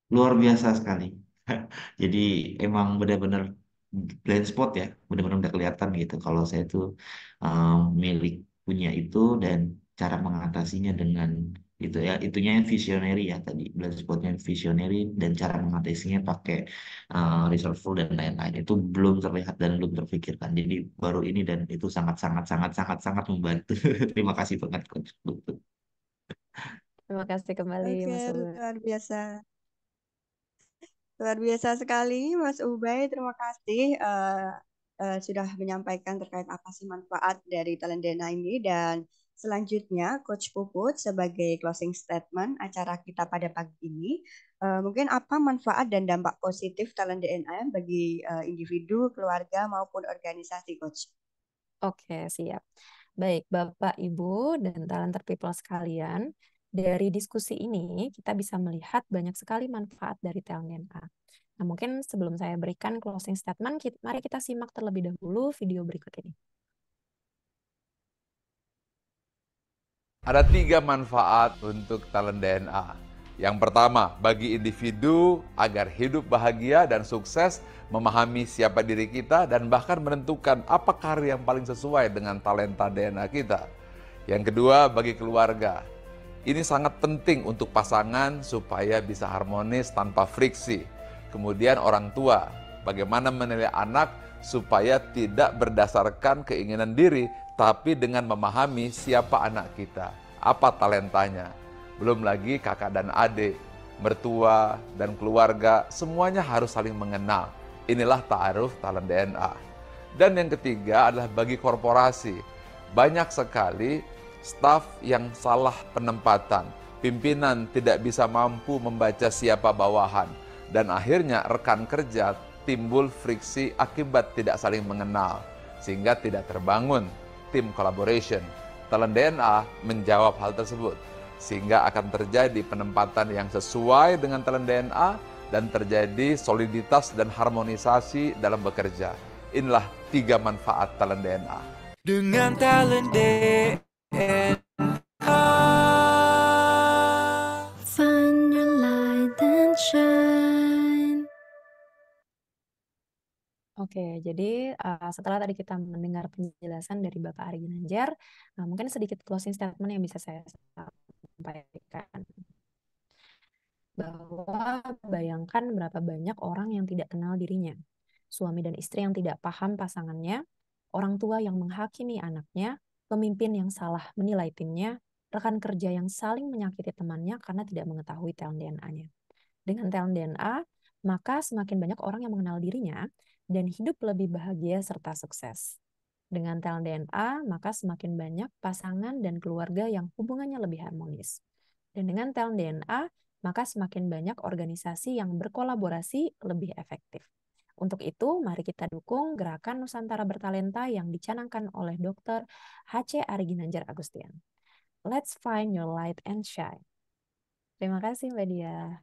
Luar biasa sekali. Jadi emang benar-benar blind spot ya, benar-benar udah kelihatan gitu kalau saya tuh milik punya itu dan cara mengatasinya dengan itu ya, itunya visionary ya tadi, blind spotnya visionary dan cara mengatasinya pakai resourceful dan lain-lain itu belum terlihat dan belum terpikirkan. Jadi baru ini dan itu sangat sangat sangat sangat sangat membantu. Terima kasih banget Coach. Terima kasih kembali Oke, Mas Ubay. luar biasa. Luar biasa sekali, Mas Ubay. Terima kasih sudah menyampaikan terkait apa sih manfaat dari talent DNA ini. Dan selanjutnya, Coach Puput sebagai closing statement acara kita pada pagi ini, mungkin apa manfaat dan dampak positif talent DNA bagi individu, keluarga, maupun organisasi, Coach? Oke, siap. Baik, Bapak, Ibu, dan talented people sekalian, dari diskusi ini kita bisa melihat banyak sekali manfaat dari talent DNA. Nah, mungkin sebelum saya berikan closing statement, mari kita simak terlebih dahulu video berikut ini. Ada 3 manfaat untuk talent DNA. Yang pertama, bagi individu agar hidup bahagia dan sukses, memahami siapa diri kita dan bahkan menentukan apa karir yang paling sesuai dengan talenta DNA kita. Yang kedua, bagi keluarga, Ini sangat penting untuk pasangan supaya bisa harmonis tanpa friksi. Kemudian orang tua, bagaimana menilai anak supaya tidak berdasarkan keinginan diri, tapi dengan memahami siapa anak kita, apa talentanya. Belum lagi kakak dan adik, mertua dan keluarga, semuanya harus saling mengenal. Inilah ta'aruf talent DNA. Dan yang ketiga adalah bagi korporasi. Banyak sekali staf yang salah penempatan, pimpinan tidak bisa mampu membaca siapa bawahan, dan akhirnya rekan kerja timbul friksi akibat tidak saling mengenal, sehingga tidak terbangun tim collaboration. Talent DNA menjawab hal tersebut, sehingga akan terjadi penempatan yang sesuai dengan talent DNA dan terjadi soliditas dan harmonisasi dalam bekerja. Inilah 3 manfaat talent DNA. Dengan talent DNA. Find your light and shine. Oke, jadi setelah tadi kita mendengar penjelasan dari Bapak Ari Ginanjar, mungkin sedikit closing statement yang bisa saya sampaikan. Bahwa bayangkan berapa banyak orang yang tidak kenal dirinya, suami dan istri yang tidak paham pasangannya, orang tua yang menghakimi anaknya, pemimpin yang salah menilai timnya, rekan kerja yang saling menyakiti temannya karena tidak mengetahui talent DNA-nya. Dengan talent DNA, maka semakin banyak orang yang mengenal dirinya dan hidup lebih bahagia serta sukses. Dengan talent DNA, maka semakin banyak pasangan dan keluarga yang hubungannya lebih harmonis. Dan dengan talent DNA, maka semakin banyak organisasi yang berkolaborasi lebih efektif. Untuk itu, mari kita dukung Gerakan Nusantara Bertalenta yang dicanangkan oleh Dr. H.C. Ari Ginanjar Agustian. Let's find your light and shine. Terima kasih, Mbak Dia.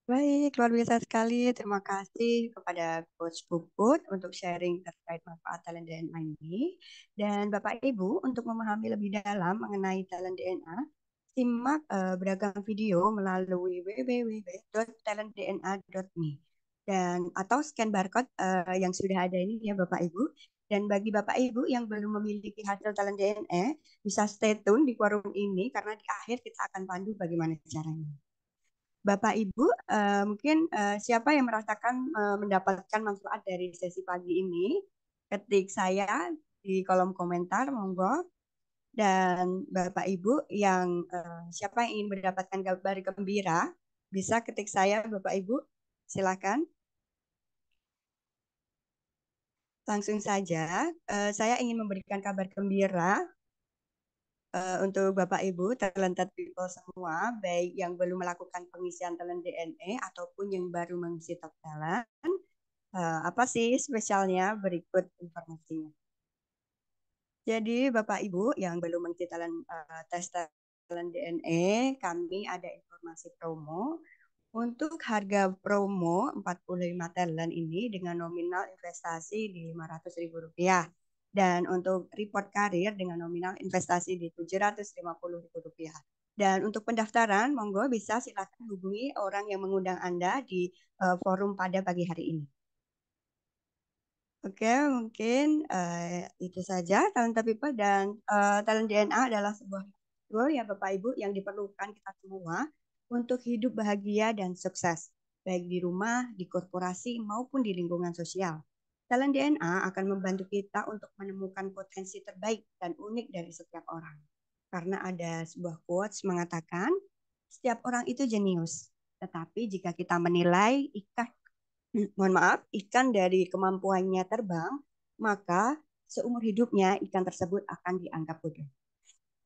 Baik, luar biasa sekali. Terima kasih kepada Coach Puput untuk sharing terkait manfaat talent DNA ini. Dan Bapak Ibu, untuk memahami lebih dalam mengenai talent DNA, simak beragam video melalui www.talentdna.me dan atau scan barcode yang sudah ada ini ya Bapak Ibu. Dan bagi Bapak Ibu yang belum memiliki hasil talent DNA, bisa stay tune di forum ini karena di akhir kita akan pandu bagaimana caranya. Bapak Ibu, mungkin siapa yang merasakan mendapatkan manfaat dari sesi pagi ini, ketik saya di kolom komentar, monggo. Dan Bapak Ibu yang siapa yang ingin mendapatkan kabar gembira, bisa ketik saya Bapak Ibu, silakan. Langsung saja, saya ingin memberikan kabar gembira untuk Bapak Ibu, talented people semua, baik yang belum melakukan pengisian talent DNA ataupun yang baru mengisi top talent. Apa sih spesialnya? Berikut informasinya. Jadi Bapak Ibu yang belum mengisi tes talent DNA, kami ada informasi promo. Untuk harga promo 45 talent ini dengan nominal investasi di Rp500.000. Dan untuk report karir dengan nominal investasi di Rp750.000. Dan untuk pendaftaran, monggo bisa silakan hubungi orang yang mengundang Anda di forum pada pagi hari ini. Oke, mungkin itu saja talent people dan talent DNA adalah sebuah tool ya Bapak Ibu yang diperlukan kita semua untuk hidup bahagia dan sukses, baik di rumah, di korporasi maupun di lingkungan sosial. Talent DNA akan membantu kita untuk menemukan potensi terbaik dan unik dari setiap orang. Karena ada sebuah quotes mengatakan, setiap orang itu jenius. Tetapi jika kita menilai ikan dari kemampuannya terbang, maka seumur hidupnya ikan tersebut akan dianggap bodoh.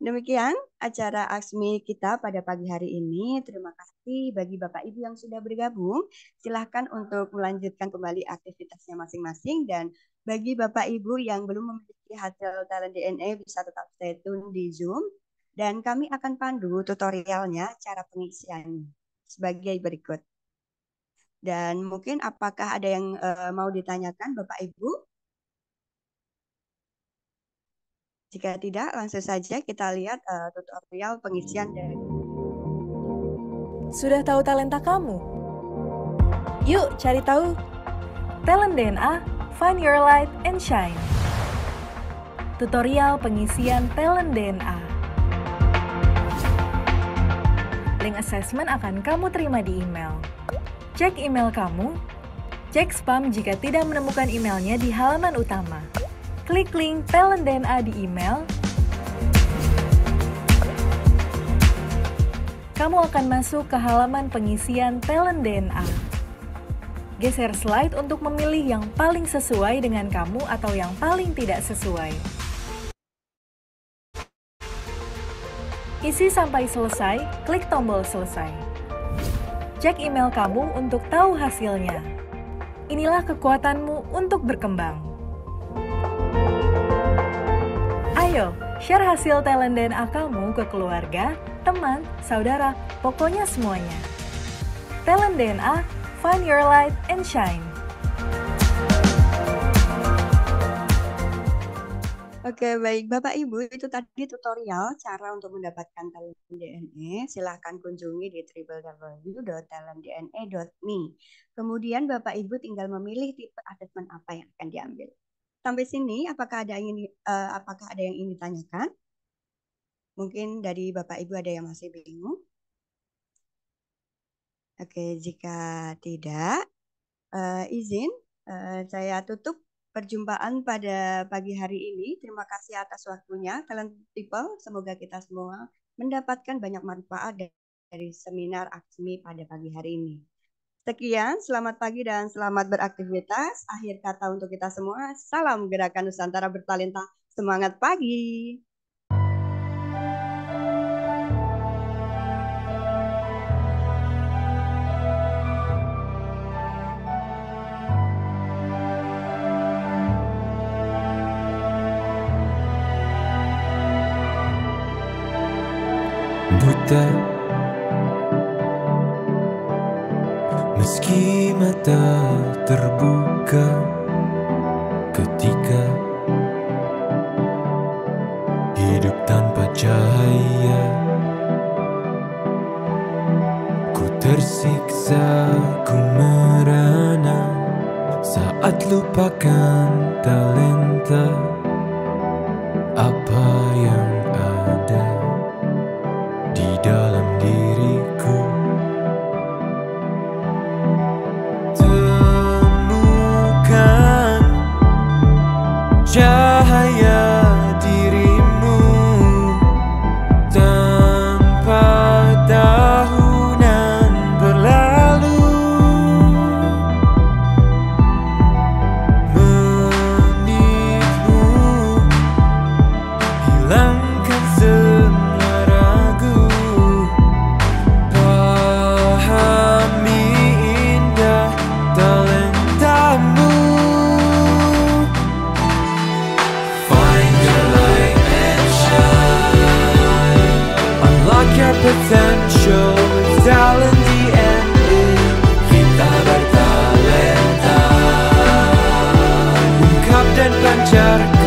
Demikian acara AXMI kita pada pagi hari ini. Terima kasih bagi Bapak Ibu yang sudah bergabung. Silahkan untuk melanjutkan kembali aktivitasnya masing-masing. Dan bagi Bapak Ibu yang belum memiliki hasil talent DNA bisa tetap stay tune di Zoom. Dan kami akan pandu tutorialnya, cara pengisiannya sebagai berikut. Dan mungkin apakah ada yang mau ditanyakan Bapak Ibu? Jika tidak, langsung saja kita lihat tutorial pengisian dari. Sudah tahu talenta kamu? Yuk cari tahu. Talent DNA, find your light and shine. Tutorial pengisian talent DNA. Link assessment akan kamu terima di email. Cek email kamu. Cek spam jika tidak menemukan emailnya di halaman utama. Klik link Talent DNA di email. Kamu akan masuk ke halaman pengisian Talent DNA. Geser slide untuk memilih yang paling sesuai dengan kamu atau yang paling tidak sesuai. Isi sampai selesai, klik tombol selesai. Cek email kamu untuk tahu hasilnya. Inilah kekuatanmu untuk berkembang. Ayo, share hasil talent DNA kamu ke keluarga, teman, saudara, pokoknya semuanya. Talent DNA, find your light and shine. Oke, baik Bapak Ibu, itu tadi tutorial cara untuk mendapatkan talent DNA. Silahkan kunjungi di www.talentdna.me. Kemudian Bapak Ibu tinggal memilih tipe asesmen apa yang akan diambil. Sampai sini, apakah ada yang ingin ditanyakan? Mungkin dari Bapak Ibu ada yang masih bingung? Oke, jika tidak, izin saya tutup perjumpaan pada pagi hari ini. Terima kasih atas waktunya, Talent People. Semoga kita semua mendapatkan banyak manfaat dari seminar AKSMI pada pagi hari ini. Sekian, selamat pagi dan selamat beraktivitas. Akhir kata untuk kita semua, salam Gerakan Nusantara Bertalenta. Semangat pagi! Buta, meski mata terbuka ketika hidup tanpa cahaya, ku tersiksa, ku merana saat lupakan talenta apa yang ada di dalam diriku. Temukan cahaya dirimu tanpa tahunan berlalu, menipu, hilangkan semua ragu. Pahami indah talentamu. Find your light and shine. Unlock your potential with talent DNA. Kita bertalenta, ungkap dan pancarkan